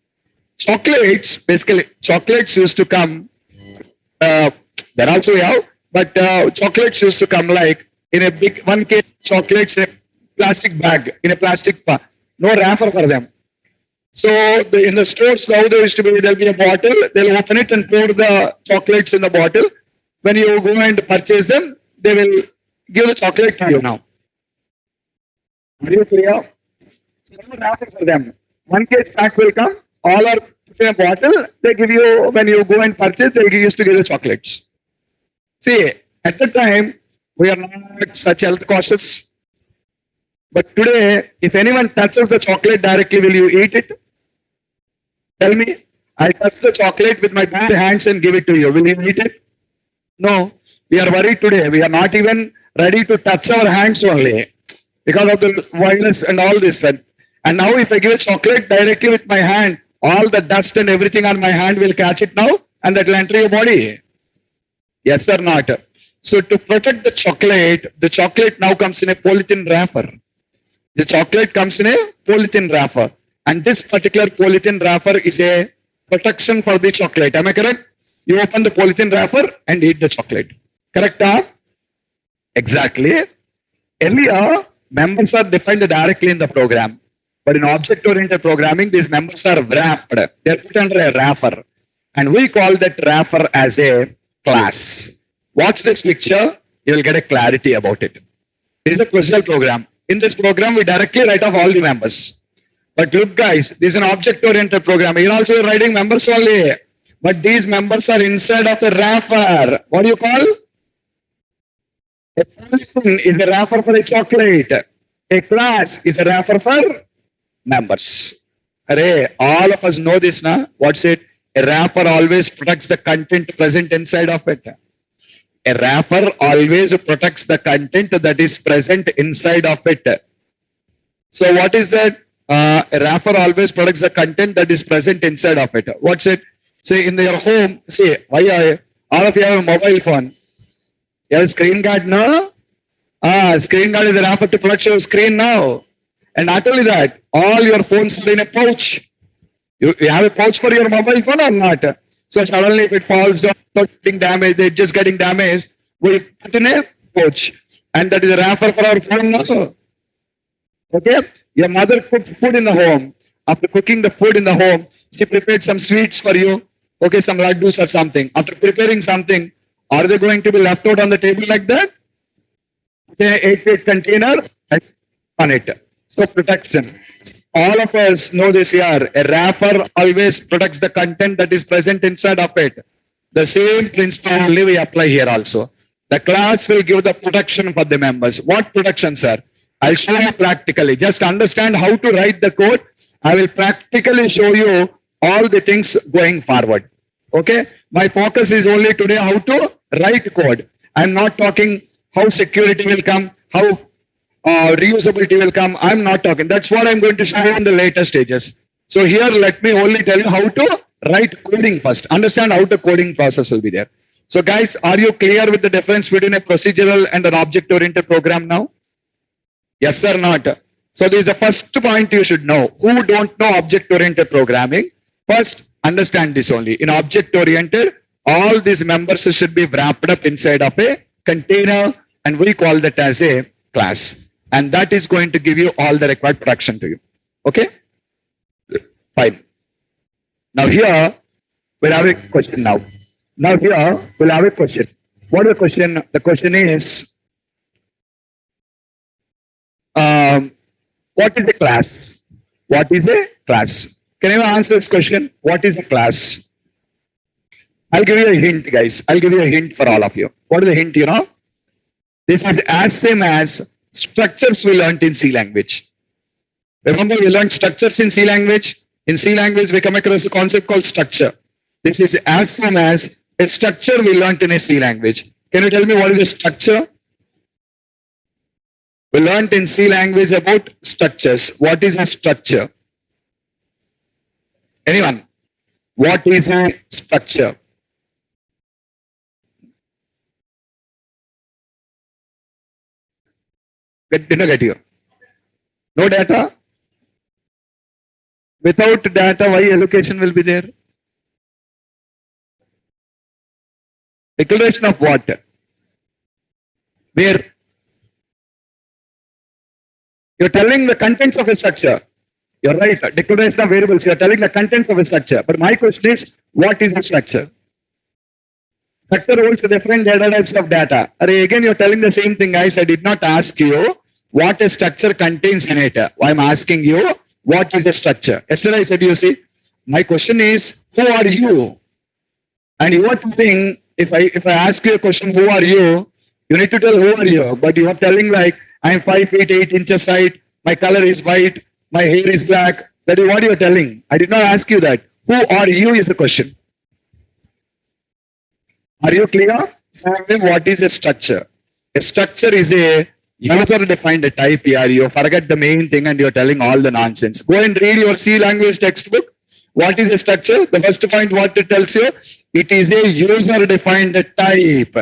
chocolates used to come, there also we have, but chocolates used to come like in a big 1 kg chocolates in a plastic bag, no wrapper for them. So in the stores now there'll be a bottle, they'll open it and pour the chocolates in the bottle. When you go and purchase them, they will give the chocolate to you now. Are you clear? No wrapper for them. 1 kg pack will come, all are in a bottle, they give you, when you go and purchase, they used to give the chocolates. See, at the time, we are not such health cautious. But today, if anyone touches the chocolate directly, will you eat it? Tell me. I touch the chocolate with my bare hands and give it to you. Will you eat it? No. We are worried today. We are not even ready to touch our hands only because of the virus and all this. And now if I give a chocolate directly with my hand, all the dust and everything on my hand will catch it now and that will enter your body. Yes or not? So to protect the chocolate now comes in a polythene wrapper. The chocolate comes in a polythene wrapper. And this particular polythene wrapper is a protection for the chocolate. Am I correct? You open the polythene wrapper and eat the chocolate. Correct? Huh? Exactly. Earlier, members are defined directly in the program. But in object-oriented programming, these members are wrapped. They are put under a wrapper. And we call that wrapper as a class. Watch this picture. You will get a clarity about it. This is a procedural program. In this program, we directly write off all the members. But look guys, this is an object-oriented program. Here also you're writing members only. But these members are inside of a wrapper. What do you call? A polythene is a wrapper for a chocolate. A class is a wrapper for members. Array, all of us know this now. What's it? A wrapper always protects the content present inside of it. A wrapper always protects the content that is present inside of it. So what is that? A wrapper always protects the content that is present inside of it. What's it? Say in your home, say, why All of you have a mobile phone. You have a screen guard, no? Screen guard is the wrapper to protect your screen now. And not only that, all your phones are in a pouch. You have a pouch for your mobile phone or not? So suddenly if it falls down, getting damaged, it's just getting damaged, we put in a pouch. And that is a wrapper for our phone now. Okay? Your mother cooks food in the home. After cooking the food in the home, she prepared some sweets for you. Okay, some laddus or something. After preparing something, are they going to be left out on the table like that? Okay, 8-feet container on it. So protection. All of us know this here. A wrapper always protects the content that is present inside of it. The same principle only we apply here also. The class will give the protection for the members. What protection, sir? I'll show you practically. Just understand how to write the code. I will practically show you all the things going forward. Okay? My focus is only today how to write code. I'm not talking how security will come, how reusability will come. I'm not talking. That's what I'm going to show you in the later stages. So here, let me only tell you how to write coding first. Understand how the coding process will be there. So guys, are you clear with the difference between a procedural and an object-oriented program now? Yes or not? So this is the first point you should know. Who don't know object-oriented programming? First, understand this only. In object-oriented, all these members should be wrapped up inside of a container, and we call that as a class. And that is going to give you all the required protection to you. Okay? Fine. Now here, we'll have a question now. Now here, we'll have a question. What is the question? The question is, what is a class? What is a class? Can you answer this question? What is a class? I'll give you a hint, guys. I'll give you a hint for all of you. What is the hint, you know? This is as same as structures we learned in C language. Remember, we learned structures in C language. In C language, we come across a concept called structure. This is as same as a structure we learned in a C language. Can you tell me what is a structure? We learned in C language about structures. What is a structure? Anyone? What is a structure? Didn't get you. No data? Without data, why allocation will be there? Declaration of what? Where? You're telling the contents of a structure. You're right. Declaration of variables. You're telling the contents of a structure. But my question is, what is a structure? Structure holds different data types of data. Again, you're telling the same thing, guys. I did not ask you what a structure contains in it. I'm asking you, what is a structure? Yesterday I said, you see, my question is, who are you? And you are thinking, if I ask you a question, who are you? You need to tell who are you. But you are telling like, I'm 5 feet 8 inches height, my color is white, my hair is black. That is what you are telling. I did not ask you that. Who are you is the question. Are you clear? What is a structure? A structure is a user-defined type here. You forget the main thing and you're telling all the nonsense. Go and read your C language textbook. What is a structure? The first point what it tells you, it is a user-defined type.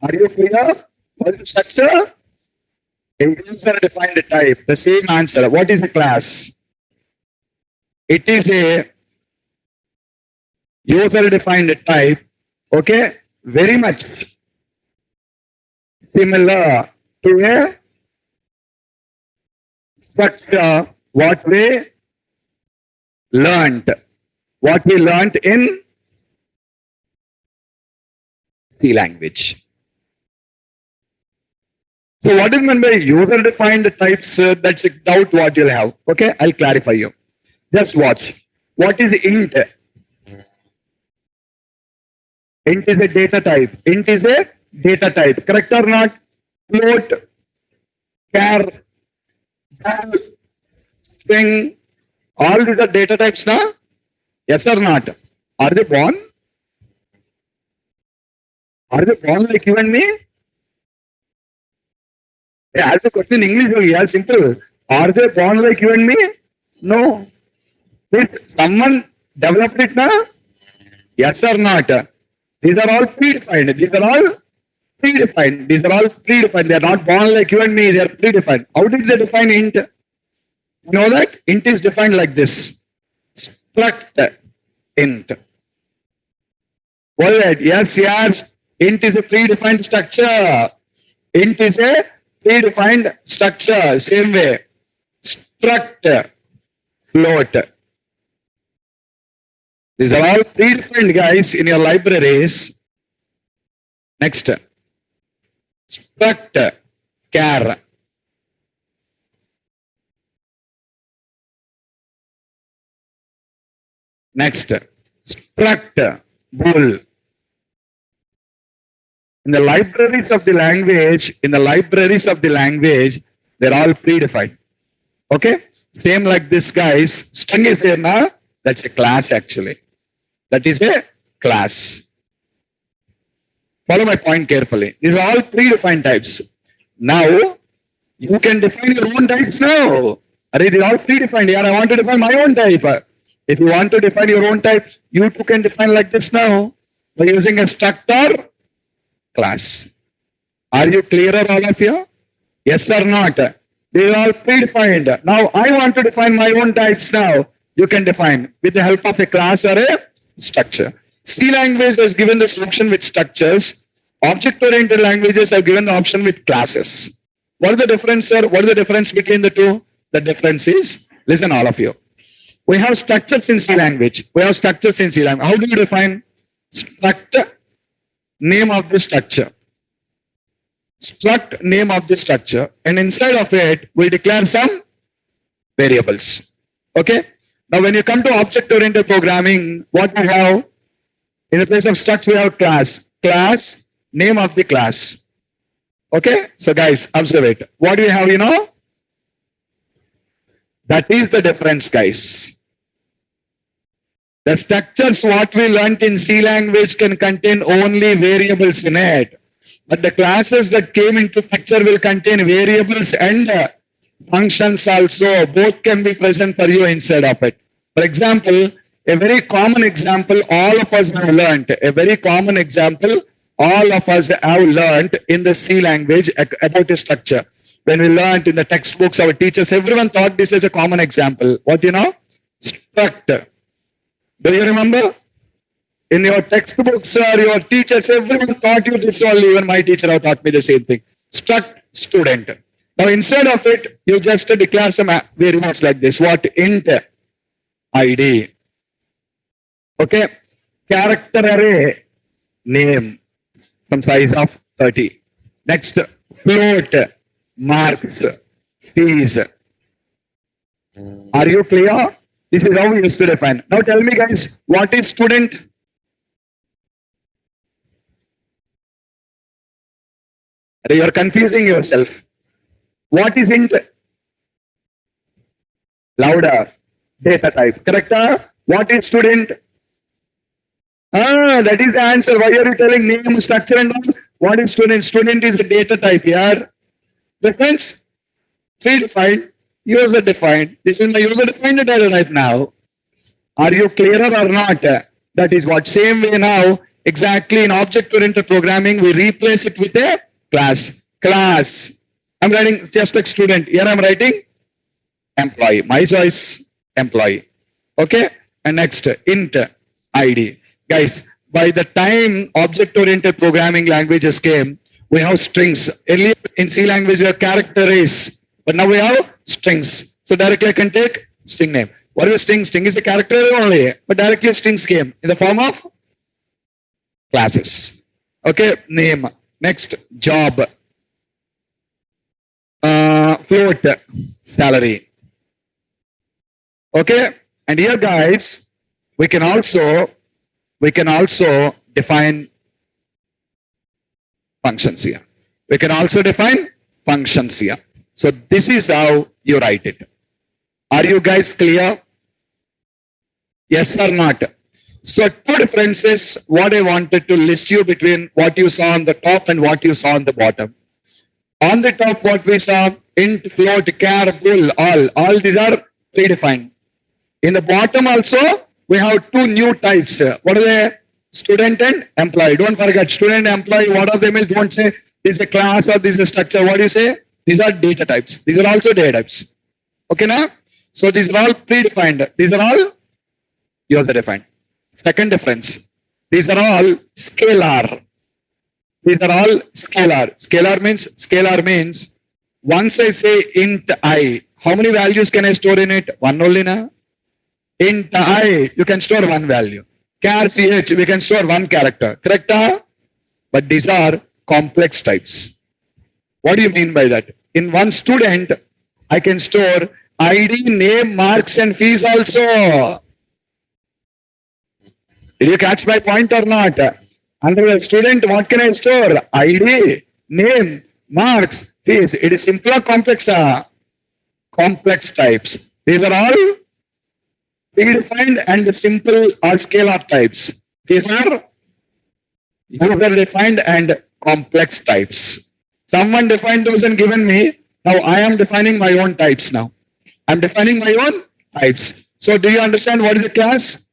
Are you clear? What is a structure? A user-defined type. The same answer. What is a class? It is a user-defined type. Okay, very much similar to a structure what we learned. What we learned in C language. So what is meant by user-defined types? That's a doubt what you'll have. Okay, I'll clarify you. Just watch. What is int? Int is a data type. Int is a data type. Correct or not? Float, char, string, all these are data types now? Yes or not? Are they born? Are they born like you and me? I ask the question in English. Yeah, simple. Are they born like you and me? No. Please, someone developed it now? Yes or not? These are all predefined. These are all predefined. These are all predefined. They are not born like you and me. They are predefined. How did they define int? You know that? Int is defined like this. Struct int. Well, yes, yes. Int is a predefined structure. Int is a predefined structure. Same way. Struct float. These are all predefined, guys, in your libraries. Next. Struct char. Next. Struct bool. In the libraries of the language, they're all predefined. Okay? Same like this, guys. String is here now. That's a class actually. That is a class. Follow my point carefully. These are all predefined types. Now, you can define your own types now. These are all predefined. Yeah, I want to define my own type. If you want to define your own type, you too can define like this now by using a structure class. Are you clearer, all of you? Yes or not? They are all predefined. Now, I want to define my own types now. You can define with the help of a class or a structure. C language has given this option with structures. Object-oriented languages have given the option with classes. What is the difference, sir? What is the difference between the two? The difference is, listen all of you. We have structures in C language. How do you define? Struct name of the structure. Struct name of the structure. And inside of it, we declare some variables. Okay? Now, when you come to object-oriented programming, what we have? In the place of struct, we have class. Class, name of the class. Okay? So, guys, observe it. What do you have, you know? That is the difference, guys. The structures, what we learned in C language can contain only variables in it. But the classes that came into picture will contain variables and functions also. Both can be present for you inside of it. For example, a very common example all of us have learned. In the C language about a structure. When we learned in the textbooks, our teachers, everyone thought this is a common example. What you know? Struct. Do you remember? In your textbooks or your teachers, everyone taught you this only. Even my teacher have taught me the same thing. Struct student. Now instead of it, you just declare some variables like this. What? Int ID. Okay. Character array name. Some size of 30. Next, float marks fees. Are you clear? This is how we used to define. Now tell me, guys, what is student? You are confusing yourself. What is int? Louder. Data type. Correct? What is student? That is the answer. Why are you telling name, structure and all? What is student? Student is a data type here. Difference? Predefined. User defined. This is my user defined data type now. Are you clearer or not? That is what. Same way now, exactly in object-oriented programming, we replace it with a class. Class. I'm writing just like student. Here I'm writing employee. My choice, employee. Okay? And next, int ID. Guys, by the time object-oriented programming languages came, we have strings. Earlier in C language, we have character arrays. But now we have strings. So directly I can take string name. What is a string? String is a character array only. But directly strings came in the form of classes. Okay, name. Next, job. Float, salary. Okay, and here guys, we can also define functions here. We can also define functions here. So this is how you write it. Are you guys clear? Yes or not? So two differences, what I wanted to list you between what you saw on the top and what you saw on the bottom. On the top, what we saw, int, float, char, bool, all these are predefined. In the bottom also, we have two new types. What are they? Student and employee. Don't forget, student and employee, what are they mean? Don't say this is a class or this is a structure. What do you say? These are data types. These are also data types. Okay, now? So these are all predefined. These are all user defined. Second difference. These are all scalar. These are all scalar. Scalar means once I say int I, how many values can I store in it? One only na? Int I, you can store one value. Char ch, we can store one character. Correct? But these are complex types. What do you mean by that? In one student, I can store ID, name, marks, and fees also. Did you catch my point or not? Under the student, what can I store? ID, name, marks, fees. It is simple or complex? Complex types. These are all predefined and simple or scalar types. These are user defined and complex types. Someone defined those and given me. Now I am defining my own types now. I'm defining my own types. So do you understand what is a class?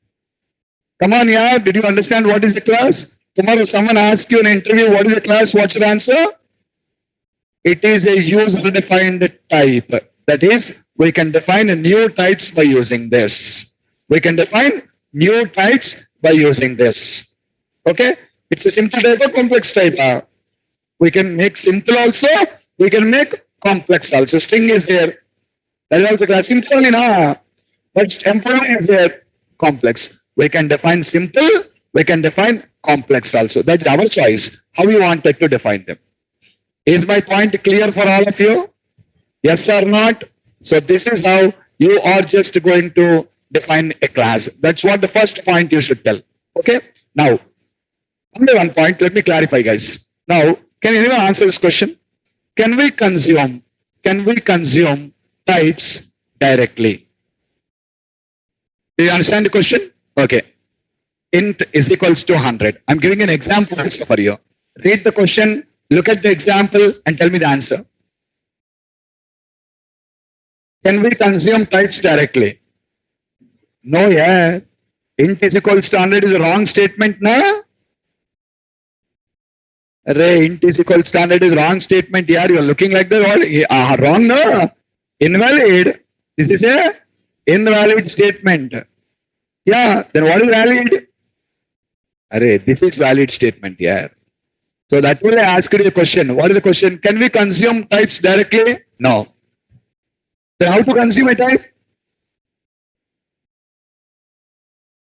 Come on, yeah. Did you understand what is a class? Tomorrow someone asks you in an interview, what is a class? What's your answer? It is a user defined type. That is, we can define new types by using this. We can define new types by using this. Okay? It's a simple type or complex type. We can make simple also. We can make complex also. String is there. That is also class. Simple only na. But temporary is there. Complex. We can define simple. We can define complex also. That's our choice. How we wanted to define them. Is my point clear for all of you? Yes or not? So this is how you are just going to define a class. That's what the first point you should tell. Okay? Now, only one point. Let me clarify, guys. Now, can anyone answer this question? Can we consume types directly? Do you understand the question? Okay. Int is equals to 100. I'm giving an example also for you. Read the question, look at the example and tell me the answer. Can we consume types directly? No, yeah. Int is equals to 100 is a wrong statement, na? Int is equals to 100 is wrong statement. Yeah, you're looking like that. Wrong, no? Invalid. This is a invalid statement. Yeah, then what is valid? This is valid statement, yeah. So that will ask you a question. What is the question? Can we consume types directly? No. Then how to consume a type?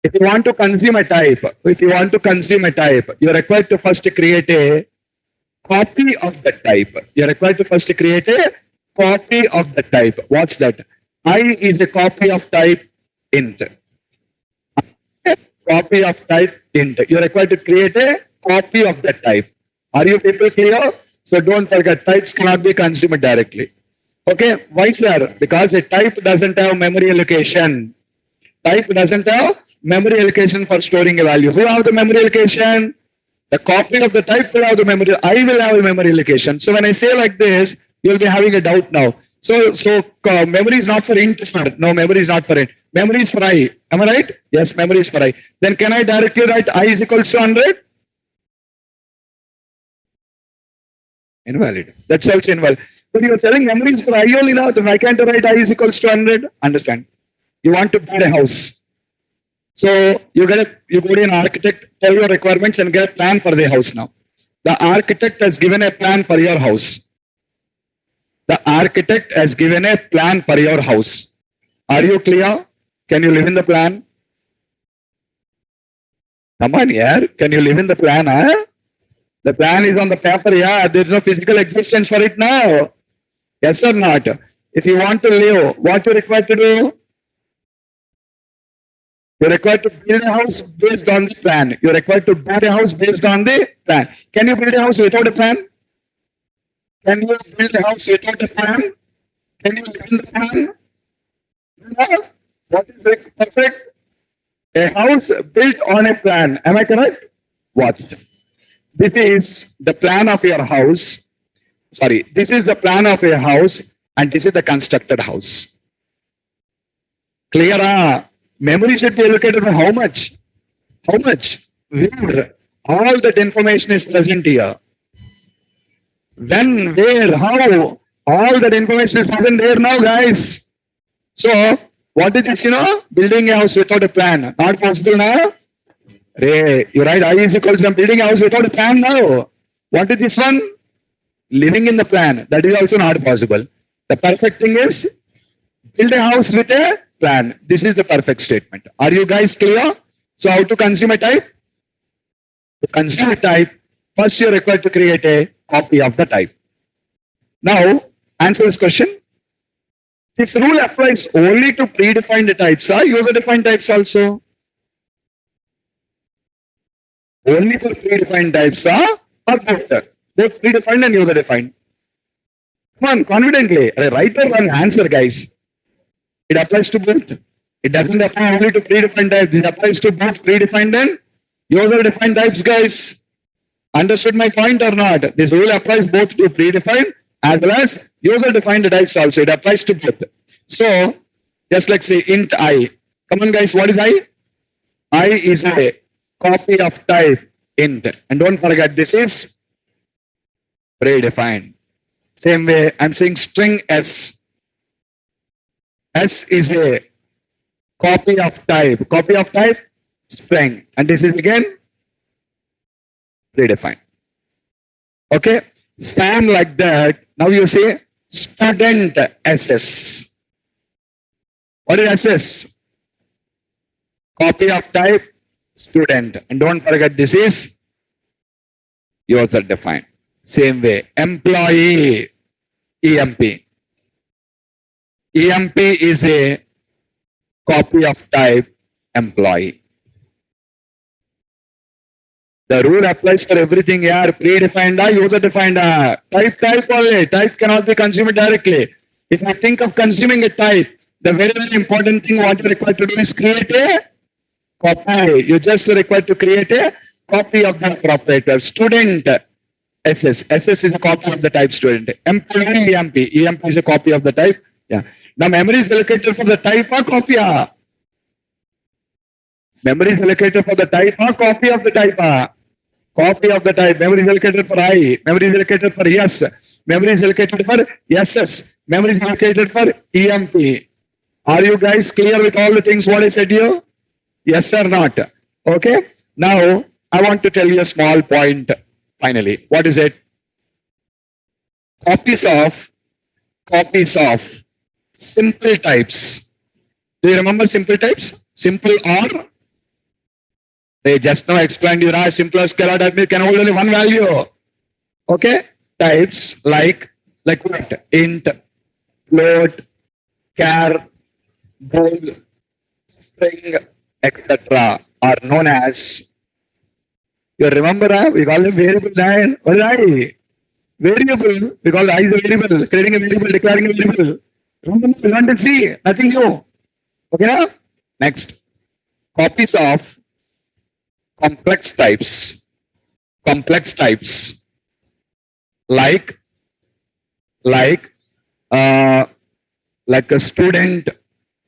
If you want to consume a type, you're required to first create a copy of the type. You're required to first create a copy of the type. What's that? I is a copy of type int. Copy of type int. You're required to create a copy of the type. Are you people clear? So don't forget, types cannot be consumed directly. Okay, why sir? Because a type doesn't have memory allocation. Type doesn't have memory allocation for storing a value. Who have the memory allocation? The copy of the type will have the memory. I will have a memory allocation. So when I say like this, you'll be having a doubt now. So memory is not for int, sir. No, memory is not for int. Memory is for I. Am I right? Yes, memory is for I. Then can I directly write I is equals to 100? Invalid. That's also invalid. But you're telling memory is for I only now. Then why can't I write I is equals to 100? Understand? You want to build a house. So you go to an architect, tell your requirements and get a plan for the house now. The architect has given a plan for your house. The architect has given a plan for your house. Are you clear? Can you live in the plan? Come on, yeah. Can you live in the plan? Huh? The plan is on the paper, yeah. There's no physical existence for it now. Yes or not? If you want to live, what you required to do? You're required to build a house based on the plan. You're required to build a house based on the plan. Can you build a house without a plan? Can you build a house without a plan? Can you live in the plan? No. What is it? Perfect. A house built on a plan. Am I correct? Watch. This is the plan of your house. Sorry, this is the plan of a house and this is the constructed house. Clear? Memory should be allocated for how much? How much? where all that information is present here. When, where, how, all that information is present there now, guys. So, what is this, building a house without a plan? Not possible now. Ray, you write I is equals to building a house without a plan now. What is this one? Living in the plan. That is also not possible. The perfect thing is build a house with a plan. This is the perfect statement. Are you guys clear? So how to consume a type? To consume a type, first you're required to create a copy of the type. Now, answer this question. This rule applies only to predefined types or user-defined types also. Only for predefined types or both. They're predefined and user-defined. Come on, confidently. Write or wrong answer, guys. It applies to both. It doesn't apply only to predefined types. It applies to both predefined and user-defined types, guys. Understood my point or not? This rule applies both to predefined as well as user-defined types also. It applies to both. So, just like say int I. Come on, guys. What is I? I is a copy of type int. And don't forget, this is predefined. Same way, I'm saying string S. S is a copy of type. Copy of type, string. And this is again predefined. Okay? Same like that. Now you say student SS. What is SS? Copy of type, student. And don't forget, this is user defined. Same way, employee, EMP. EMP is a copy of type employee. The rule applies for everything here, predefined or user-defined. Type only. Type cannot be consumed directly. If I think of consuming a type, the very, very important thing what you require to do is create a copy. You just required to create a copy of the proprietor. Student, SS. SS is a copy of the type student. Employee, EMP. EMP is a copy of the type. Yeah. Now memory is allocated for the type or copy. Memory is allocated for the type or copy of the type. Copy of the type. Memory is allocated for I. Memory is allocated for yes. Memory is allocated for SS. Memory is allocated for EMP. Are you guys clear with all the things what I said here? Yes or not? Okay. Now I want to tell you a small point. Finally, what is it? Copies of simple types. Do you remember simple types? Simple or? They just now explained you now simple or scalar type can hold only one value. Okay? Types like what? Int, float, char, bool, string, etc. are known as. You remember, we call them variable there. What is I? Variable. We call I is a variable. Creating a variable, declaring a variable. Remember, we want to see. Nothing new. Okay, now? Next. Copies of complex types. Complex types. Like a student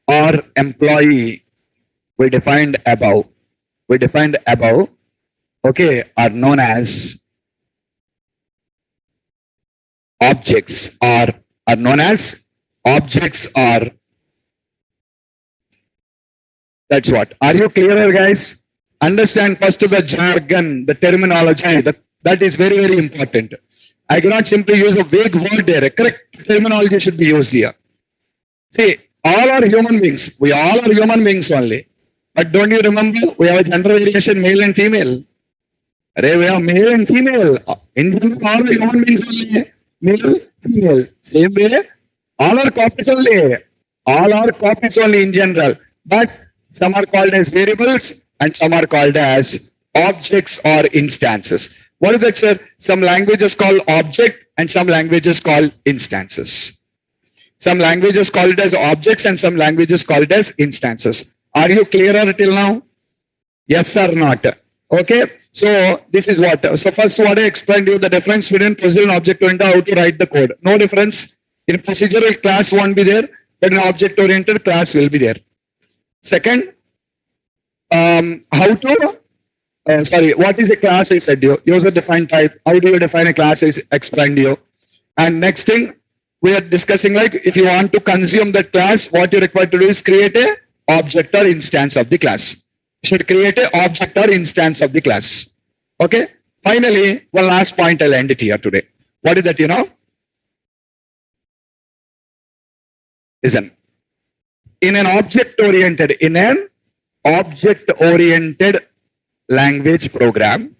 or employee. We defined above. Okay, are known as objects or are known as objects or that's what. Are you clear, guys? Understand first the jargon, the terminology. That is very, very important. I cannot simply use a vague word there. Correct terminology should be used here. See, all are human beings. We all are human beings only. But don't you remember? We have a gender variation, male and female. We have male and female. In general, all are human beings only. Male, female. Same way, all are copies only. All are copies only in general. But some are called as variables and some are called as objects or instances. What is that, sir? Some languages call object and some languages call instances. Some languages call it as objects and some languages call it as instances. Are you clearer till now? Yes or not? Okay. So this is what. So first what I explained to you, the difference between procedural and object-oriented, how to write the code. No difference. In procedural, class won't be there, but in object-oriented, class will be there. Second, how to sorry, what is a class? I said you. User defined type. How do you define a class? I explained you. And next thing we are discussing, like if you want to consume that class, what you require to do is create a object or instance of the class. You should create a object or instance of the class. Okay. Finally, one last point. I'll end it here today. What is that? Listen. In an object-oriented language program,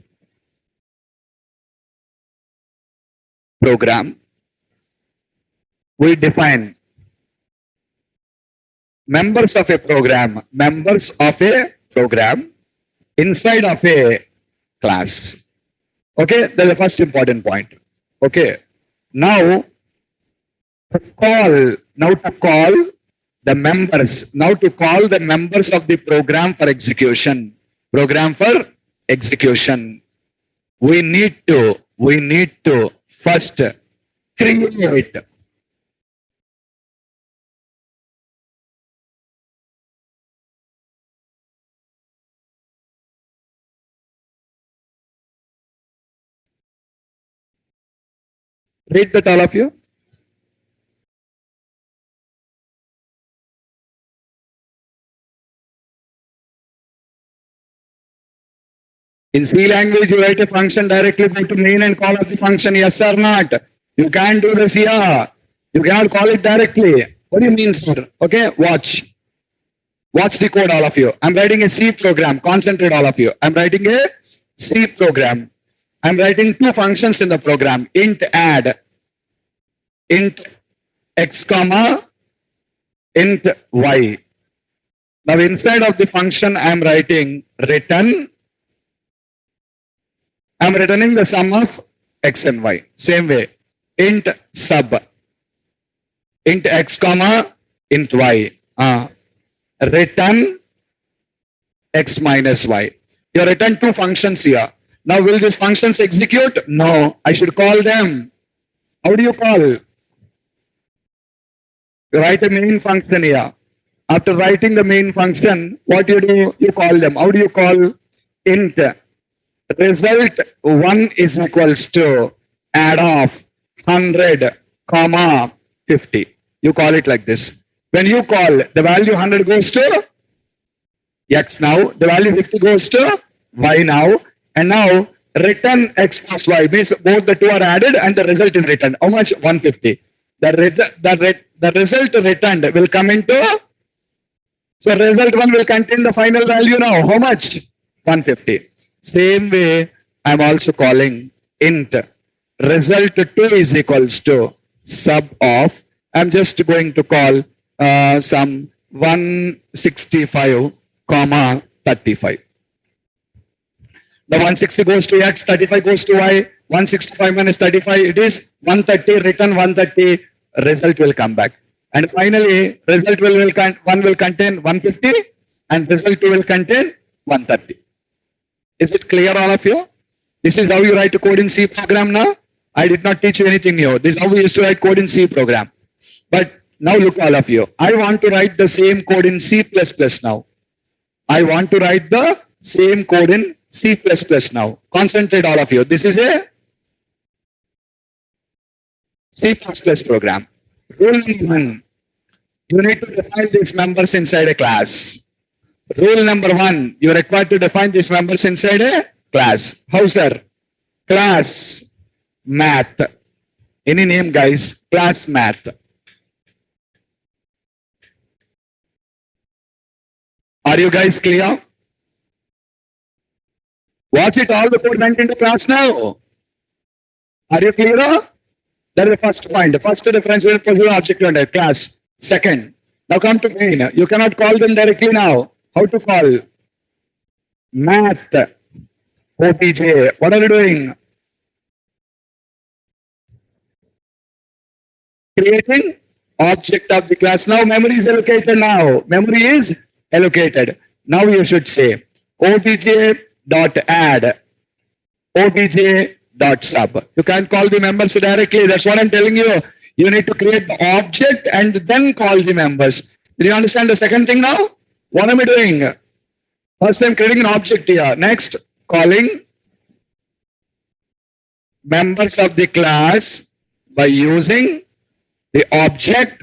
we define members of a program inside of a class. Okay, that's the first important point. Okay, now to call the members of the program for execution. We need to first create read that all of you. In C language, you write a function directly, go to main and call up the function, yes or not. You can't do this here. You cannot call it directly. What do you mean, sir? Okay, watch the code, all of you. I'm writing a C program. Concentrate, all of you. I'm writing a C program. I'm writing two functions in the program. Int add, int x comma, int y. Now inside of the function, I'm writing return. I'm returning the sum of x and y. Same way. Int sub. Int x comma int y. Return x minus y. You return two functions here. Now will these functions execute? No. I should call them. How do you call? You write a main function here. After writing the main function, what you do? You call them. How do you call? Int result 1 is equals to add of 100 comma 50. You call it like this. When you call, the value 100 goes to x now, the value 50 goes to y now, and now return x plus y means both the two are added and the result is returned. How much? 150. The result returned will come into, so result 1 will contain the final value now. How much? 150. Same way, I'm also calling int result 2 is equals to sub of, I'm just going to call some 165 comma 35. The 160 goes to x, 35 goes to y, 165 minus 35, it is 130, return 130, result will come back. And finally, result will contain 150 and result 2 will contain 130. Is it clear, all of you? This is how you write a code in C program now. I did not teach you anything new. This is how we used to write code in C program. But now look, all of you. I want to write the same code in C++ now. I want to write the same code in C++ now. Concentrate, all of you. This is a C++ program. Rule 1. You need to define these members inside a class. Rule number 1, you are required to define these members inside a class. How, sir? Class math. Any name, guys? Class math. Are you guys clear? Watch it, all the code went into class now. Are you clear? That is the first point. The first difference is positive object under class. Second, now come to main. You cannot call them directly now. How to call? Math. OPJ. What are you doing? Creating object of the class. Now memory is allocated now. Memory is allocated. Now you should say obj.add obj.sub. You can't call the members directly. That's what I'm telling you. You need to create the object and then call the members. Did you understand the second thing now? What am I doing? First, I'm creating an object here. Next, calling members of the class by using the object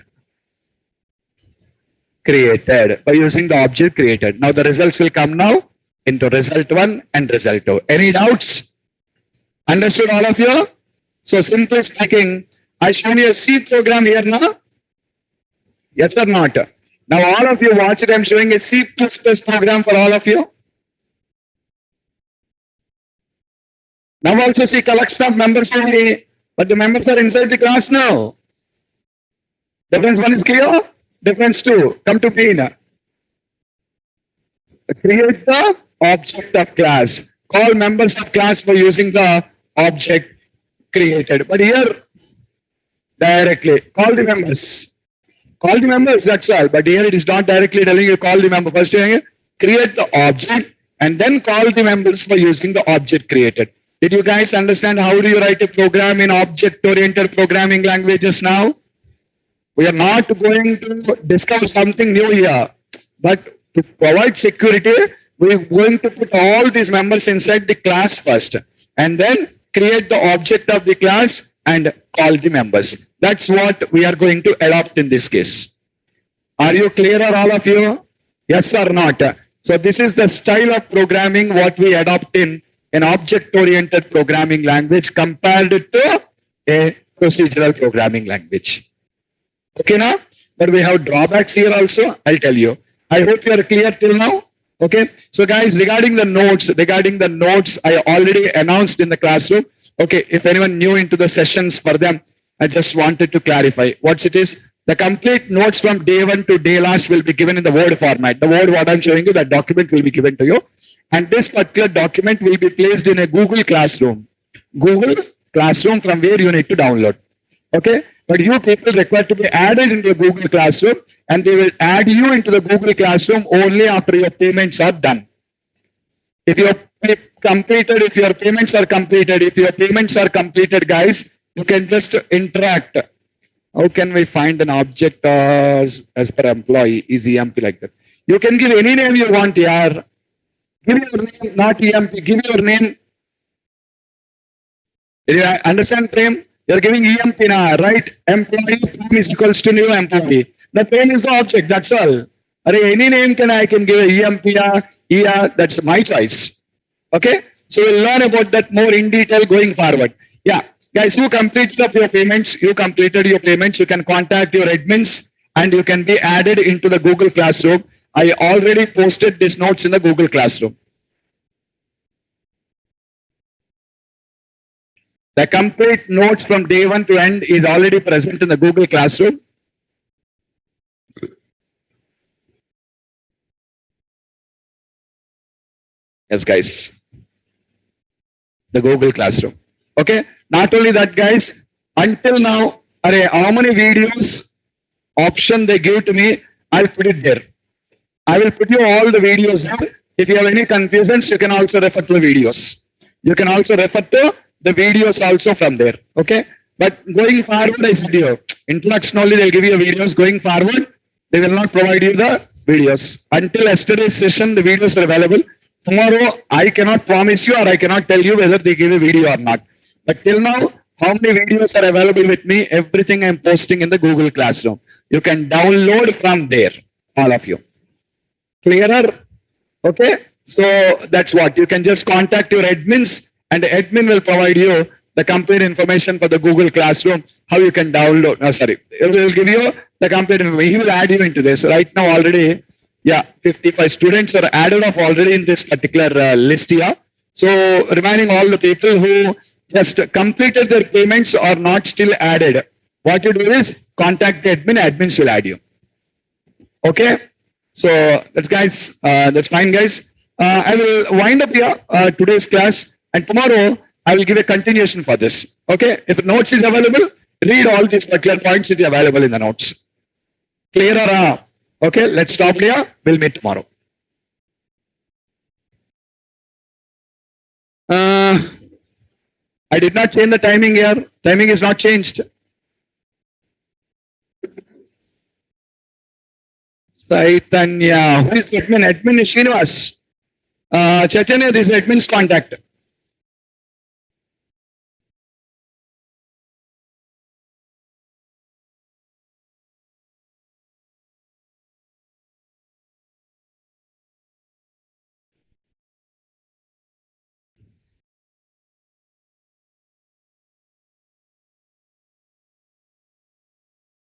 created. By using the object created. Now the results will come now into result 1 and result 2. Any doubts? Understood all of you? So simply speaking, I shown you a C program here now. Yes or not? Now all of you watch it. I'm showing a C++ program for all of you. Now also see collection of members only, but the members are inside the class now. Difference 1 is clear? Difference 2. Come to me now. Create the object of class. Call members of class by using the object created. But here, directly, call the members. Call the members, that's all. But here it is not directly telling you call the member. First you create the object and then call the members by using the object created. Did you guys understand how do you write a program in object-oriented programming languages now? We are not going to discover something new here. But to provide security, we're going to put all these members inside the class first. And then create the object of the class and call the members. That's what we are going to adopt in this case. Are you clear, all of you? Yes or not? So this is the style of programming what we adopt in an object-oriented programming language compared to a procedural programming language. Okay now? But we have drawbacks here also. I'll tell you. I hope you are clear till now. Okay. So guys, regarding the notes, I already announced in the classroom. Okay. If anyone new into the sessions for them, I just wanted to clarify what it is. The complete notes from day 1 to day last will be given in the Word format. The Word what I'm showing you, that document will be given to you. And this particular document will be placed in a Google Classroom. Google Classroom from where you need to download. Okay. But you people require to be added into the Google Classroom, and they will add you into the Google Classroom only after your payments are done. If your payments are completed, guys, you can just interact. How can we find an object as per employee? Is EMP like that? You can give any name you want here. Give your name, not EMP. Give your name. Did you understand, Prem? You're giving EMP now, right? Employee is equals to new employee. The name is the object, that's all. Any name I can give a EMP, ER, that's my choice. Okay? So we'll learn about that more in detail going forward. Yeah. Guys, you completed your payments. You can contact your admins and you can be added into the Google Classroom. I already posted these notes in the Google Classroom. The complete notes from day 1 to end is already present in the Google Classroom. Yes, guys. The Google Classroom. Okay. Not only that, guys, until now, how many videos option they give to me, I'll put it there. I will put you all the videos there. If you have any confusions, you can also refer to the videos. You can also refer to the videos also from there. Okay. But going forward, I said you, introduction only they'll give you videos. Going forward, they will not provide you the videos. Until yesterday's session, the videos are available. Tomorrow, I cannot promise you or I cannot tell you whether they give a video or not. But till now, how many videos are available with me? Everything I'm posting in the Google Classroom. You can download from there, all of you. Clearer? Okay. So that's what. You can just contact your admins and the admin will provide you the complete information for the Google Classroom, how you can download. No, sorry. It will give you the complete information. He will add you into this. Right now already, yeah, 55 students are added off already in this particular list here. So remaining all the people who just completed their payments are not still added. What you do is contact the admin, admins will add you. Okay. So that's fine, guys. I will wind up here today's class, and tomorrow I will give a continuation for this. Okay. If notes is available, read all these particular points which are available in the notes. Clearer? Okay. Let's stop here. We'll meet tomorrow. I did not change the timing here. Timing is not changed. Chaitanya. Who is admin? Admin is Srinivas. Chaitanya, this is admin's contact.